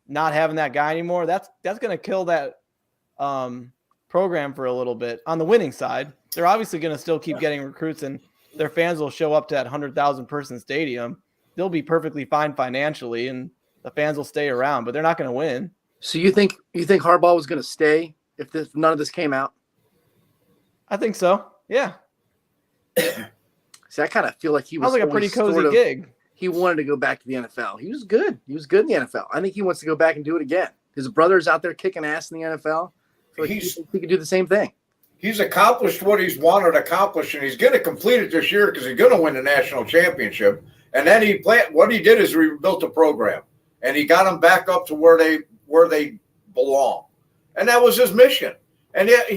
not having that guy anymore, that's going to kill that program for a little bit. On the winning side, they're obviously going to still keep getting recruits and their fans will show up to that 100,000 person stadium. They'll be perfectly fine financially and the fans will stay around, but they're not going to win. So you think Harbaugh was going to stay if none of this came out? I think so. Yeah. See, I kind of feel like he was Sounds like a pretty cozy gig. He wanted to go back to the NFL. He was good. He was good in the NFL. I think he wants to go back and do it again. His brother's out there kicking ass in the NFL. I feel like he could do the same thing. He's accomplished what he's wanted to accomplish, and he's going to complete it this year because he's going to win the national championship. And then what he did is rebuilt the program, and he got them back up to where they belong. And that was his mission. And yet I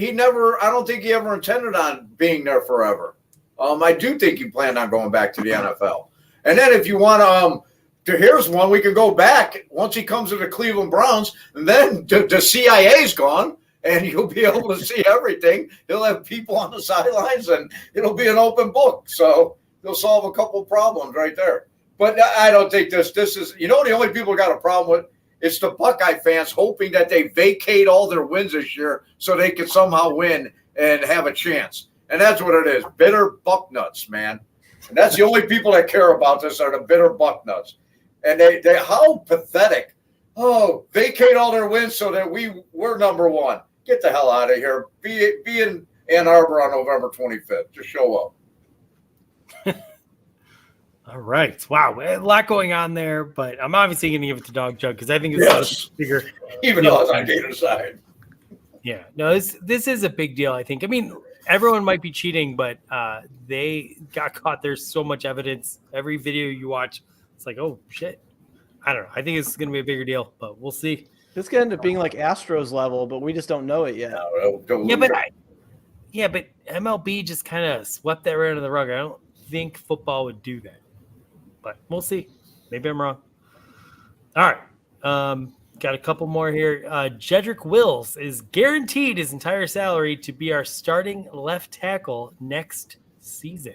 don't think he ever intended on being there forever. I do think he planned on going back to the NFL. And then if you want here's one, we can go back once he comes to the Cleveland Browns, and then the CIA's gone, and you'll be able to see everything. He'll have people on the sidelines, and it'll be an open book. So he'll solve a couple of problems right there. But I don't think this is, the only people who got a problem with, it's the Buckeye fans hoping that they vacate all their wins this year so they can somehow win and have a chance. And that's what it is, bitter bucknuts, man. And that's the only people that care about this are the bitter bucknuts. And they how pathetic. Oh, vacate all their wins so that we're number one. Get the hell out of here. Be in Ann Arbor on November 25th. Just show up. All right. Wow. A lot going on there, but I'm obviously going to give it to Dog Jug because I think it's bigger. Even though it's on Gator side. Yeah. No, this is a big deal, I think. I mean, everyone might be cheating, but they got caught. There's so much evidence. Every video you watch, it's like, oh, shit. I don't know. I think it's going to be a bigger deal, but we'll see. This could end up being like Astros level, but we just don't know it yet. But MLB just kind of swept that right under the rug. I don't think football would do that, but we'll see. Maybe I'm wrong. All right. Got a couple more here. Jedrick Wills is guaranteed his entire salary to be our starting left tackle next season.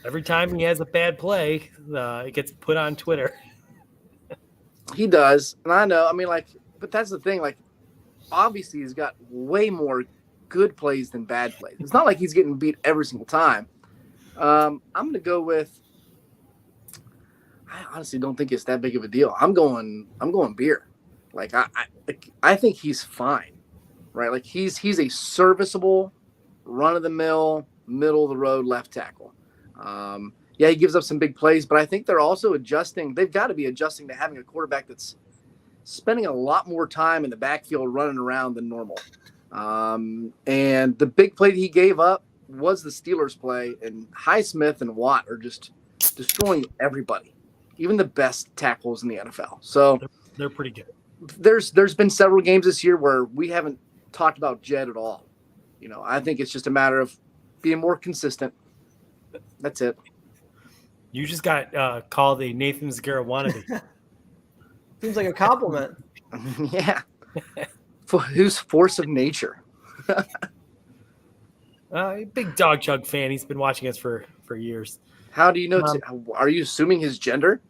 Every time he has a bad play, it gets put on Twitter. He does. And I know, but that's the thing. Like, obviously he's got way more good plays than bad plays. It's not like he's getting beat every single time. I'm going to go with, I honestly don't think it's that big of a deal. I'm going Beer. Like, I think he's fine, right? Like he's a serviceable run of the mill, middle of the road left tackle. Yeah, he gives up some big plays, but I think they're also adjusting. They've got to be adjusting to having a quarterback that's spending a lot more time in the backfield running around than normal. And the big play that he gave up was the Steelers play, and Highsmith and Watt are just destroying everybody, even the best tackles in the NFL. So they're pretty good. There's been several games this year where we haven't talked about Jed at all. I think it's just a matter of being more consistent. That's it. You just got called a Nathan Zagara wannabe. Seems like a compliment. Yeah. Who's force of nature? Big Dog Jug fan. He's been watching us for years. How do you know? Are you assuming his gender?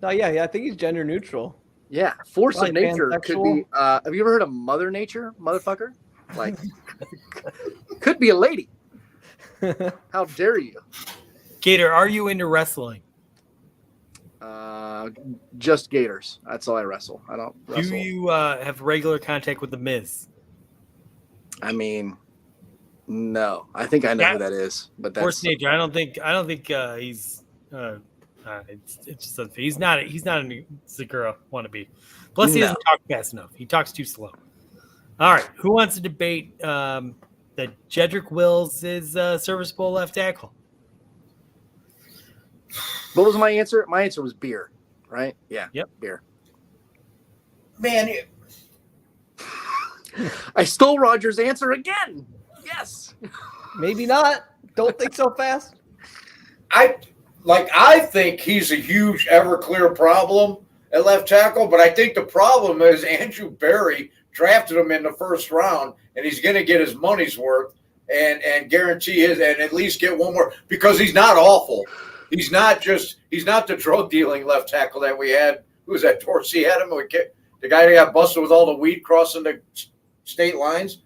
No, yeah. I think he's gender neutral. Yeah. Force Probably of nature pansexual. could be. Have you ever heard of Mother Nature, motherfucker? Like, could be a lady. How dare you? Gator, are you into wrestling? Just Gators. That's all I wrestle. I don't wrestle. Do you have regular contact with The Miz? No. I think I know who that is, but that's Force nature. I don't think he's. It's just he's not a Zagura wannabe. Plus, he doesn't talk fast enough. He talks too slow. All right, who wants to debate that Jedrick Wills is a serviceable left tackle. What was my answer? My answer was beer, right? Yeah. Yep. Beer. Man, I stole Roger's answer again. Yes. Maybe not. Don't think so fast. I think he's a huge Everclear problem at left tackle, but I think the problem is Andrew Berry drafted him in the first round, and he's going to get his money's worth and guarantee his and at least get one more because he's not awful. He's not the drug dealing left tackle that we had. Who was that? Dorsey had him. The guy that got busted with all the weed crossing the state lines.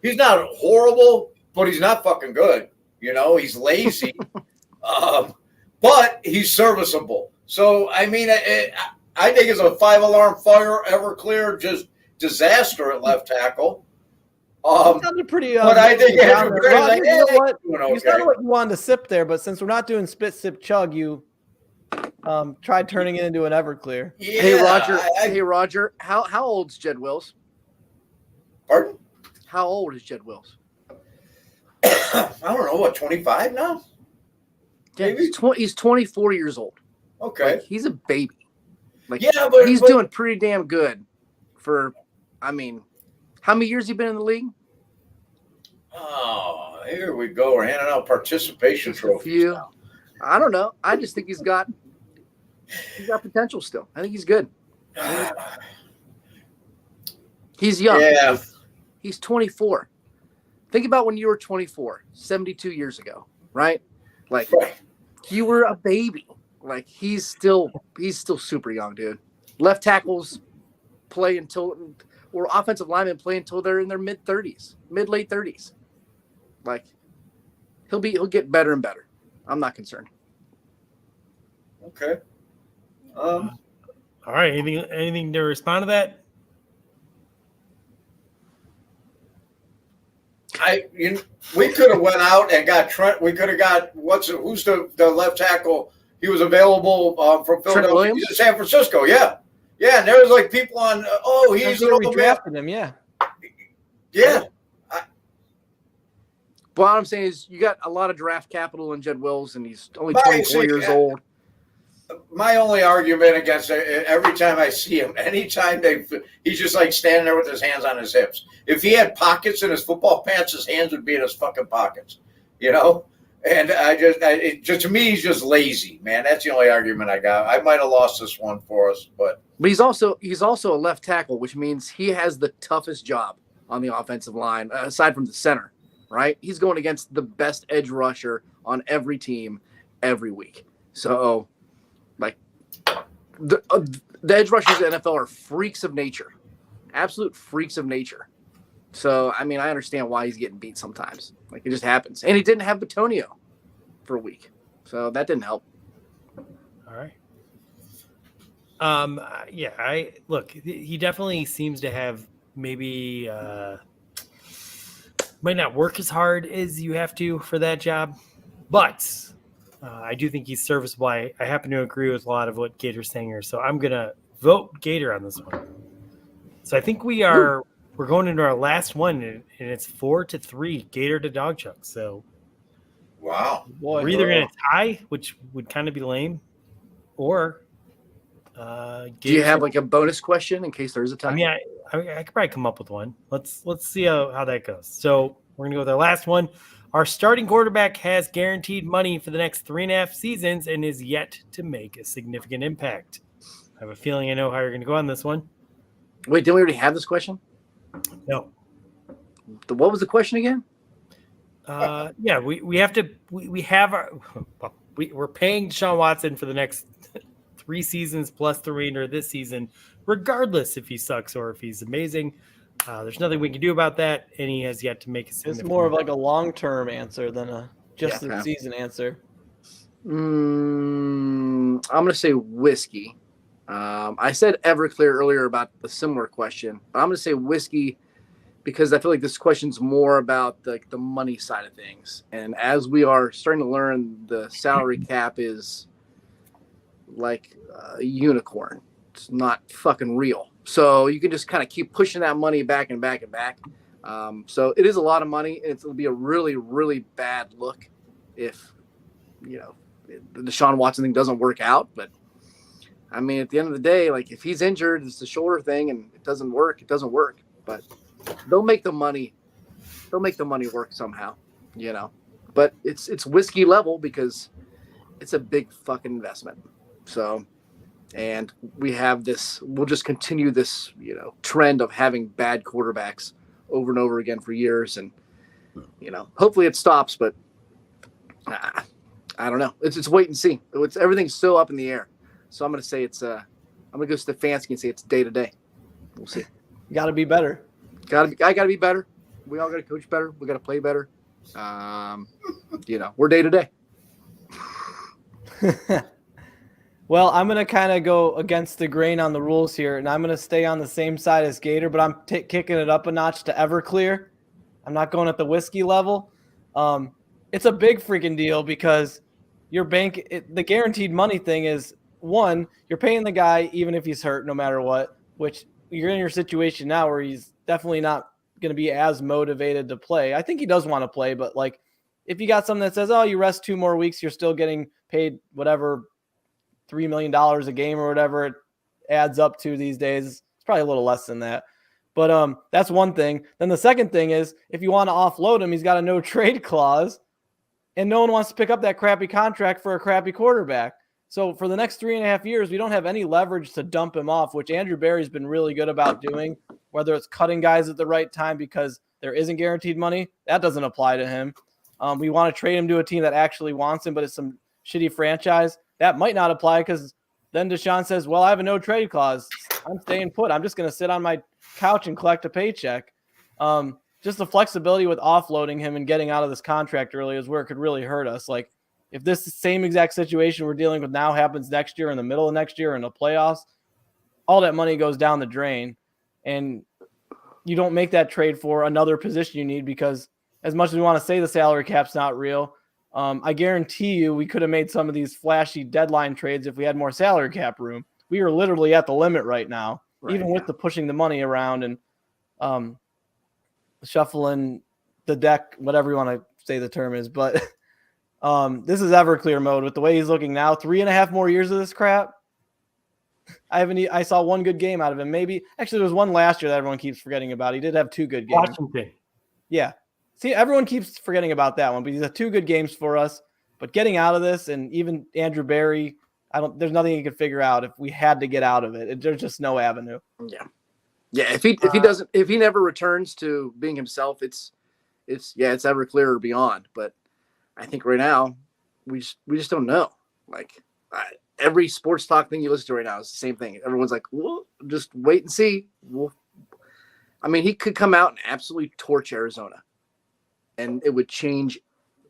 He's not horrible, but he's not fucking good. You know, he's lazy, but he's serviceable. So, I mean, I think it's a 5-alarm fire, Everclear, just disaster at left tackle. Sounded pretty. But I think Andrew Berry's like, you know what? doing You okay. sounded like you wanted to sip there, but since we're not doing spit, sip, chug, you tried turning it into an Everclear. Yeah, Hey Roger. Hey Roger. How old's Jed Wills? Pardon? How old is Jed Wills? I don't know, what, 25 now? Yeah, Maybe. he's 24 years old. Okay. Like, he's a baby. Like, Yeah, but he's doing pretty damn good for, I mean, how many years he been in the league? Oh, here we go. We're handing out participation A trophies. few. now. I don't know. I just think he's got potential still. I think he's good. He's young. Yeah. He's 24. Think about when you were 24, 72 years ago, right? Like, Right. you were a baby. Like, he's still super young, dude. Left tackles play until, or offensive linemen play until they're in their late 30s. Like, he'll get better and better. I'm not concerned. Okay. All right. Anything to respond to that? We could have went out and got Trent. We could have got who's the left tackle? He was available from Philadelphia. Williams? He's in San Francisco. Yeah, yeah. And there was like people on. He's That's an where we old man. drafted him. Yeah. Yeah. But what I'm saying is you got a lot of draft capital in Jed Wills, and he's only Right, 24 see, years old. My only argument against it, every time I see him, anytime he's just like standing there with his hands on his hips. If he had pockets in his football pants, his hands would be in his fucking pockets, you know? And to me, he's just lazy, man. That's the only argument I got. I might have lost this one for us, but But he's also a left tackle, which means he has the toughest job on the offensive line, aside from the center, right? He's going against the best edge rusher on every team every week. So, like, the edge rushers in the NFL are freaks of nature, absolute freaks of nature. So, I mean, I understand why he's getting beat sometimes. Like, it just happens. And he didn't have Batonio for a week. So that didn't help. All right. Yeah, he definitely seems to have maybe might not work as hard as you have to for that job, but I do think he's serviceable. I happen to agree with a lot of what Gator's saying here, so I'm gonna vote Gator on this one. So I think we're going into our last one, and it's 4-3 Gator to Dog Chuck. So wow. Boy, we're either gonna tie, which would kind of be lame, or Do you have like a bonus question in case there is a tie? I mean, I could probably come up with one. Let's see how that goes. So we're gonna go with our last one. Our starting quarterback has guaranteed money for the next 3.5 seasons and is yet to make a significant impact. I have a feeling I know how you're gonna go on this one. Wait, didn't we already have this question? No. What was the question again? Yeah, we have to. We're paying Deshaun Watson for the next 3 seasons plus the remainder of this season, regardless if he sucks or if he's amazing. There's nothing we can do about that, and he has yet to make a It's significant more of like a long-term answer than a just Yeah. the season answer. I'm going to say whiskey. I said Everclear earlier about a similar question, but I'm going to say whiskey because I feel like this question's more about the money side of things. And as we are starting to learn, the salary cap is like a unicorn. It's not fucking real. So you can just kind of keep pushing that money back and back and back. So it is a lot of money, and it'll be a really, really bad look if, the Deshaun Watson thing doesn't work out. But I mean, at the end of the day, like if he's injured, it's the shoulder thing, and it doesn't work. It doesn't work. But they'll make the money. They'll make the money work somehow, But it's whiskey level because it's a big fucking investment. So, and we have this. We'll just continue this, trend of having bad quarterbacks over and over again for years, and hopefully it stops. But I don't know. It's wait and see. Everything's so up in the air. So I'm gonna say I'm gonna go Stefanski and say it's day to day. We'll see. You got to be better. I gotta be better. We all gotta coach better. We gotta play better. We're day to day. Well, I'm going to kind of go against the grain on the rules here, and I'm going to stay on the same side as Gator, but I'm kicking it up a notch to Everclear. I'm not going at the whiskey level. It's a big freaking deal because your bank, the guaranteed money thing is, one, you're paying the guy even if he's hurt no matter what, which you're in your situation now where he's definitely not going to be as motivated to play. I think he does want to play, but like if you got something that says, oh, you rest 2 more weeks, you're still getting paid whatever, $3 million a game or whatever it adds up to these days. It's probably a little less than that. But that's one thing. Then the second thing is if you want to offload him, he's got a no trade clause and no one wants to pick up that crappy contract for a crappy quarterback. So for the next 3.5 years, we don't have any leverage to dump him off, which Andrew Berry's been really good about doing, whether it's cutting guys at the right time because there isn't guaranteed money. That doesn't apply to him. We want to trade him to a team that actually wants him, but it's some shitty franchise. That might not apply because then Deshaun says, well, I have a no trade clause. I'm staying put. I'm just going to sit on my couch and collect a paycheck. Just the flexibility with offloading him and getting out of this contract early is where it could really hurt us. Like if this same exact situation we're dealing with now happens next year in the middle of next year in the playoffs, all that money goes down the drain and you don't make that trade for another position you need because as much as we want to say the salary cap's not real, I guarantee you we could have made some of these flashy deadline trades if we had more salary cap room. We are literally at the limit right now, even with the pushing the money around and shuffling the deck, whatever you want to say the term is. But this is Everclear mode with the way he's looking now. 3.5 more years of this crap. I saw one good game out of him. Maybe actually there was one last year that everyone keeps forgetting about. He did have 2 good games. Washington. Yeah. See, everyone keeps forgetting about that one, but he's had 2 good games for us. But getting out of this, and even Andrew Berry, there's nothing he could figure out if we had to get out of it. There's just no avenue. Yeah. If he never returns to being himself, it's Everclear or beyond. But I think right now we just don't know. Like every sports talk thing you listen to right now is the same thing. Everyone's like, well, just wait and see. He could come out and absolutely torch Arizona. And it would change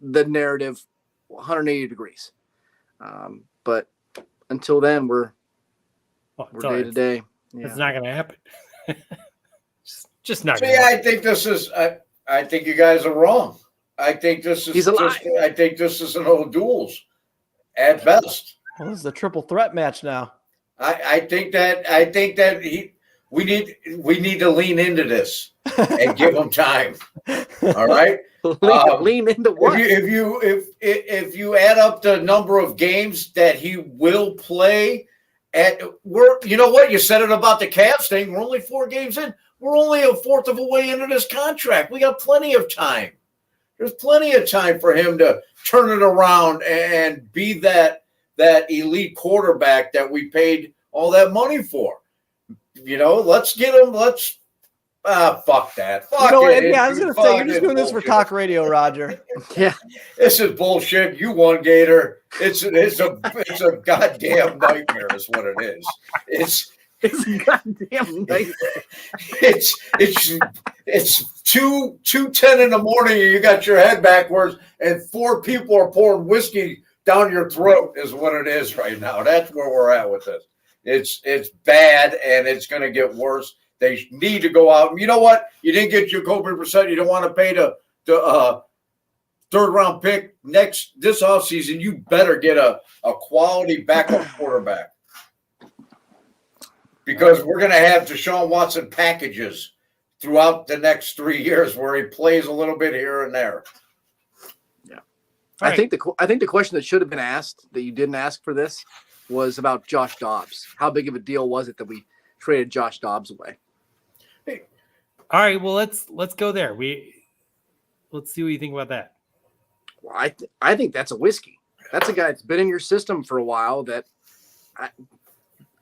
the narrative 180 degrees. But until then, we're day to day. It's not going to happen. just not. See, I think this is. I think you guys are wrong. I think this is. He's alive. I think this is an old duels, at best. Well, this is a triple threat match now. I think that we need to lean into this and give him time. All right. Lean into what? If you add up the number of games that he will play, you know what? You said it about the Cavs thing. We're only 4 games in. We're only a fourth of a way into this contract. We got plenty of time. There's plenty of time for him to turn it around and be that elite quarterback that we paid all that money for. Let's get him. Fuck that. Fuck it. Yeah, I was going to say, you're just doing this for talk radio, Roger. Yeah. This is bullshit. You won, Gator. It's a goddamn nightmare is what it is. It's a goddamn nightmare. It's 2:10 in the morning and you got your head backwards and 4 people are pouring whiskey down your throat is what it is right now. That's where we're at with this. It's bad and it's going to get worse. They need to go out. You know what? You didn't get Jacoby Brissett. You don't want to pay the 3rd round pick this offseason. You better get a quality backup quarterback because we're going to have Deshaun Watson packages throughout the next 3 years where he plays a little bit here and there. I think the question that should have been asked that you didn't ask for this was about Josh Dobbs. How big of a deal was it that we traded Josh Dobbs away? All right, well let's go there. Let's see what you think about that. Well, I think that's a whiskey. That's a guy that's been in your system for a while that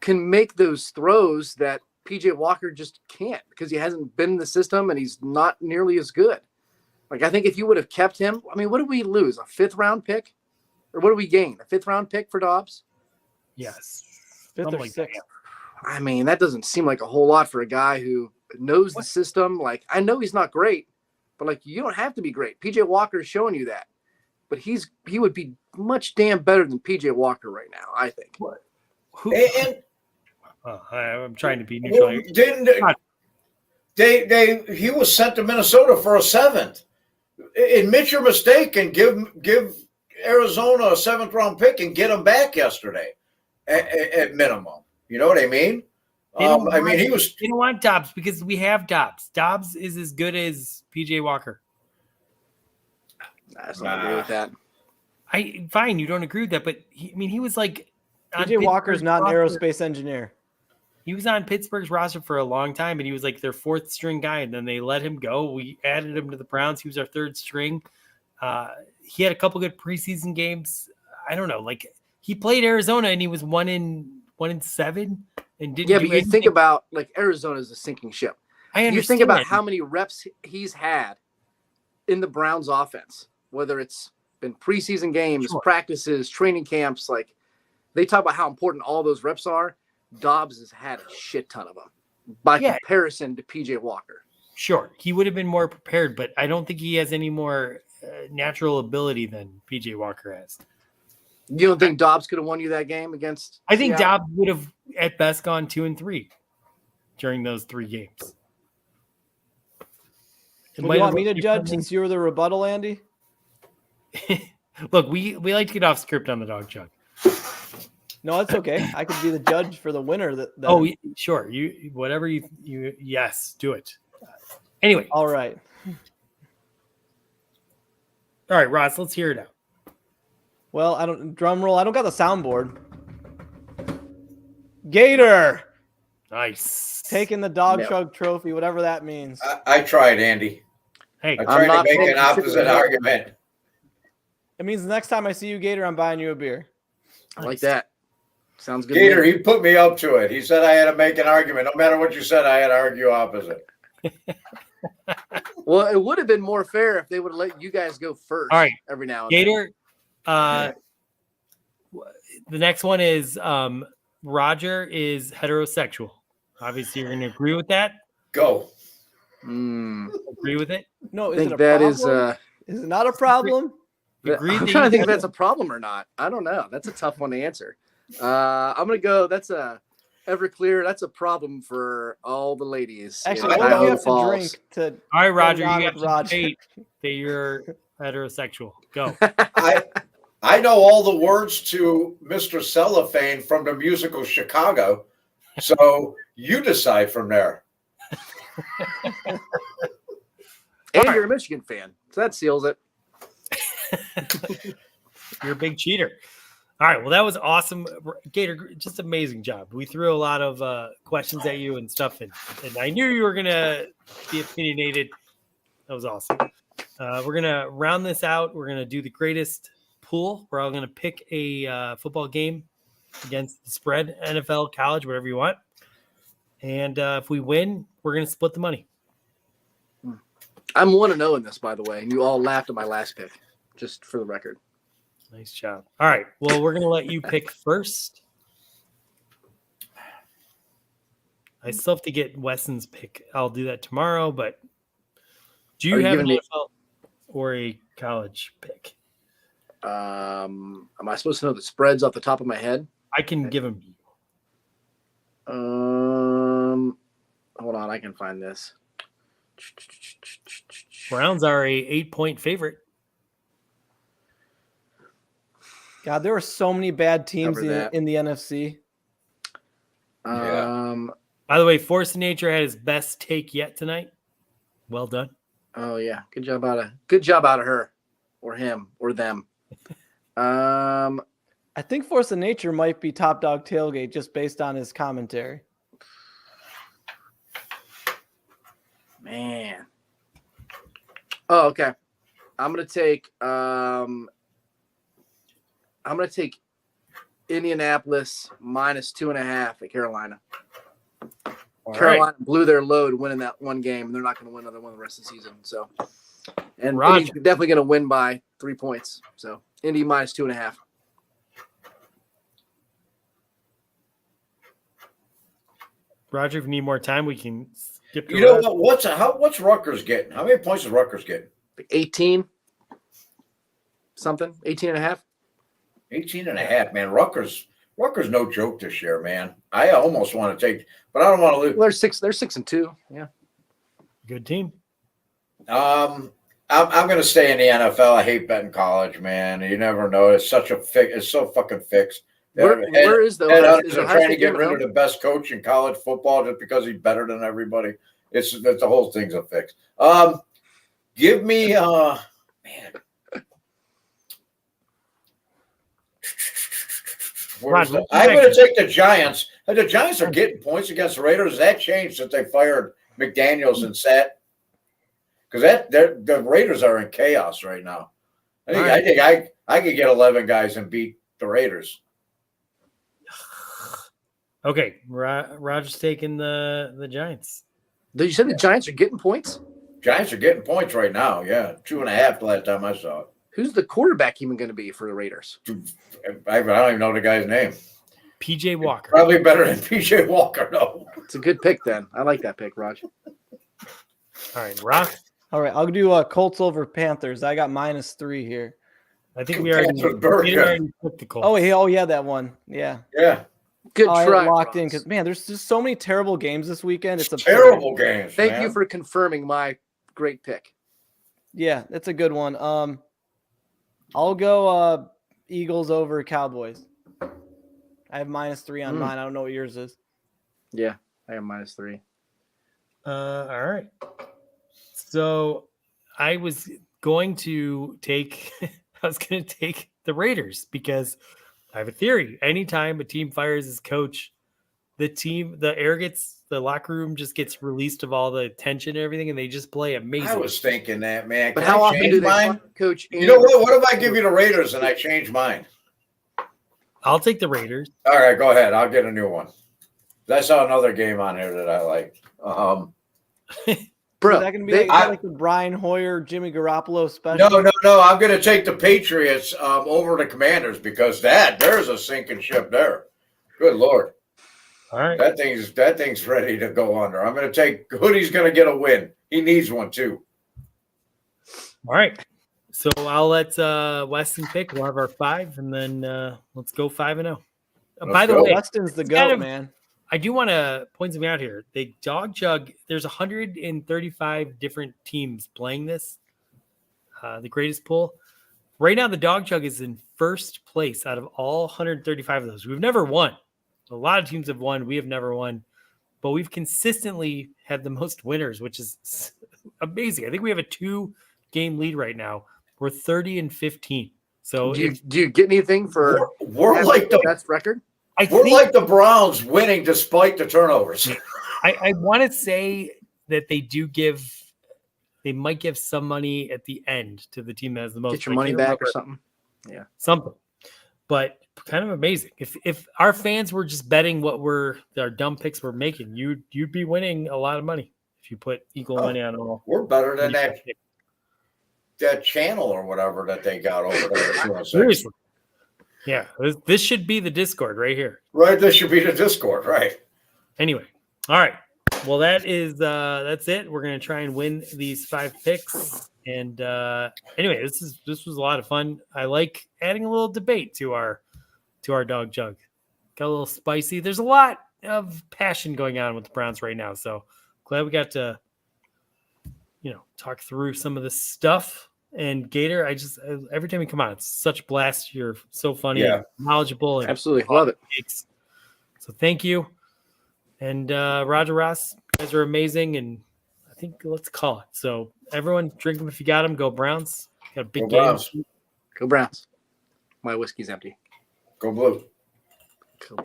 can make those throws that PJ Walker just can't because he hasn't been in the system and he's not nearly as good. Like, I think if you would have kept him, I mean, what did we lose? A 5th round pick? Or what do we gain? A 5th round pick for Dobbs? Yes. 5th Something or like 6th. that. I mean, that doesn't seem like a whole lot for a guy who knows the system. Like, I know he's not great, but like, you don't have to be great. PJ Walker is showing you that. But he would be much damn better than PJ Walker right now, I think. Who, And I'm trying to be neutral. well, he was sent to Minnesota for a 7th. Admit your mistake and give Arizona a 7th round pick and get him back yesterday at minimum. You know what I mean? He don't want Dobbs because we have Dobbs. Dobbs is as good as PJ Walker. I just don't agree with that. Fine, you don't agree with that, but he was like on PJ Walker's Pittsburgh's not an roster. aerospace engineer. He was on Pittsburgh's roster for a long time, and he was like their 4th string guy, and then they let him go. We added him to the Browns. He was our 3rd string. He had a couple good preseason games. I don't know, like he played Arizona, and he was 1-7, and didn't. Yeah, do but you think anything. about like Arizona's a sinking ship. I understand. You think about that. how many reps he's had in the Browns offense, whether it's been preseason games, Sure. practices, training camps. Like they talk about how important all those reps are. Dobbs has had a shit ton of them by comparison to PJ Walker. Sure, he would have been more prepared, but I don't think he has any more natural ability than PJ Walker has. You don't think Dobbs could have won you that game against? I think Seattle? Dobbs would have at best gone 2-3 during those 3 games. What do you want me to judge since you were the rebuttal, Andy? Look, we like to get off script on the dog jug. No, it's okay. I could be the judge for the winner. Sure. You whatever you yes, do it. Anyway, All right. all right, Ross, let's hear it out. Well, drum roll. I don't got the soundboard. Gator Nice. taking the dog Yep. chug trophy, whatever that means. I tried, Andy. Hey, I tried to not make saying an opposite specifically- argument. It means the next time I see you, Gator, I'm buying you a beer. I like that. Sounds good. to Gator, me. he put me up to it. He said I had to make an argument. No matter what you said, I had to argue opposite. Well, it would have been more fair if they would have let you guys go first. All right. Every now and then. Gator. The next one is Roger is heterosexual. Obviously, you're going to agree with that. Go. Agree with it. No, I is it think a that problem? is. Is it not a problem? Agree I'm that trying to you- think if that's a problem or not. I don't know. That's a tough one to answer. I'm gonna go. That's a Everclear. That's a problem for all the ladies. in Actually, what do Cuyahoga you have to Falls. drink to? All right, Roger, on you have with to Roger. state that you're heterosexual. Go. I know all the words to Mr. Cellophane from the musical Chicago. So you decide from there. And you're a Michigan fan, so that seals it. You're a big cheater. All right. Well, that was awesome. Gator, just amazing job. We threw a lot of questions at you and stuff, and I knew you were going to be opinionated. That was awesome. We're going to round this out. We're going to do the greatest pool. We're all going to pick a football game against the spread, NFL, college, whatever you want. And if we win, we're going to split the money. I'm 1-0 in this, by the way, and you all laughed at my last pick, just for the record. Nice job. All right. Well, we're going to let you pick first. I still have to get Wesson's pick. I'll do that tomorrow, but do you Are you have an giving me- NFL or a college pick? Am I supposed to know the spreads off the top of my head? I can give them. Hold on, I can find this. Browns are a 8-point favorite. God, there were so many bad teams Cover that. in the NFC. Yeah. By the way, Force of Nature had his best take yet tonight. Well done. Oh yeah, good job out of her, or him, or them. I think Force of Nature might be top dog tailgate just based on his commentary. Man. Oh, okay. I'm gonna take Indianapolis -2.5 at Carolina. All Carolina blew their load winning that one game, and they're not going to win another one the rest of the season. So, and Roger. Indy's definitely going to win by 3 points. So, Indy -2.5. Roger, if you need more time, we can skip the You know rest. what? What's Rutgers getting? How many points is Rutgers getting? 18 something, 18.5. 18.5, man. Rutgers no joke this year, man. I almost want to take, but I don't want to lose. Well, they're 6-2. Yeah. Good team. I'm going to stay in the NFL. I hate betting college, man. You never know. It's such a it's so fucking fixed. Where is the Headhunters are Ohio trying to State get game rid around? of the best coach in college football just because he's better than everybody. It's the whole thing's a fix. Give me man. Roger, I'm going to take the Giants. The Giants are getting points against the Raiders. That changed since they fired McDaniels and sat because the Raiders are in chaos right now. I think I could get 11 guys and beat the Raiders. Okay, Roger's taking the Giants. You said the Giants are getting points? Giants are getting points right now. Yeah, 2.5 the last time I saw it. Who's the quarterback even going to be for the Raiders? I don't even know the guy's name. PJ Walker. Probably better than PJ Walker, though. It's a good pick then. I like that pick, Raj. All right, Rock. All right, I'll do Colts over Panthers. I got -3 here. I think we already took the Colts. Oh, yeah, that one. Yeah. Yeah. Good I try. locked in Ross. because man, there's just so many terrible games this weekend. It's absurd. Terrible games. Thank man. you for confirming my great pick. Yeah, that's a good one. I'll go Eagles over Cowboys. I have -3 on mine. I don't know what yours is. Yeah, I am -3. All right. So I was going to take the Raiders because I have a theory. Anytime a team fires his coach, the air gets, the locker room just gets released of all the tension and everything, and they just play amazing. I was thinking that, man. But Can how I often change do they mine? fire coach? You know what? What if I give you the Raiders and I change mine? I'll take the Raiders. All right, go ahead. I'll get a new one. I saw another game on here that I like. Bro, Is that going to be like the Brian Hoyer, Jimmy Garoppolo special? No. I'm going to take the Patriots over the Commanders because there's a sinking ship there. Good Lord. All right. That thing's ready to go under. I'm going to take Hoodie's going to get a win. He needs one too. All right. So I'll let Weston pick. We'll have our 5, and then let's go 5-0. By the go. way, Weston's the it's goat, kind of- man. I do want to point something out here. The Dog Jug, there's 135 different teams playing this, the greatest pool. Right now, the Dog Jug is in first place out of all 135 of those. We've never won. A lot of teams have won. We have never won. But we've consistently had the most winners, which is amazing. I think we have a 2-game lead right now. We're 30-15. So do you get anything for We're like the best record? we're like the Browns winning despite the turnovers. I want to say that they might give some money at the end to the team that has the most. Get your I money can't back remember. or something? Something. But kind of amazing. If our fans were just betting what our dumb picks were making, you'd be winning a lot of money if you put equal money on all. We're better than that channel or whatever that they got over there. Seriously. Yeah, this should be the Discord right here. Right, this should be the Discord, right? Anyway, all right. Well, that's it. We're gonna try and win these 5 picks. And anyway, this was a lot of fun. I like adding a little debate to our Dog Jug. Got a little spicy. There's a lot of passion going on with the Browns right now. So glad we got to, talk through some of this stuff. And Gator, every time you come on, it's such a blast. You're so funny, Yeah. and knowledgeable, and Absolutely. Love it. takes. So thank you. And Roger Ross, you guys are amazing. And I think think let's call it. So everyone drink them if you got them. Go Browns. Got a big Go game. Browns. Go Browns. My whiskey's empty. Go blue. Go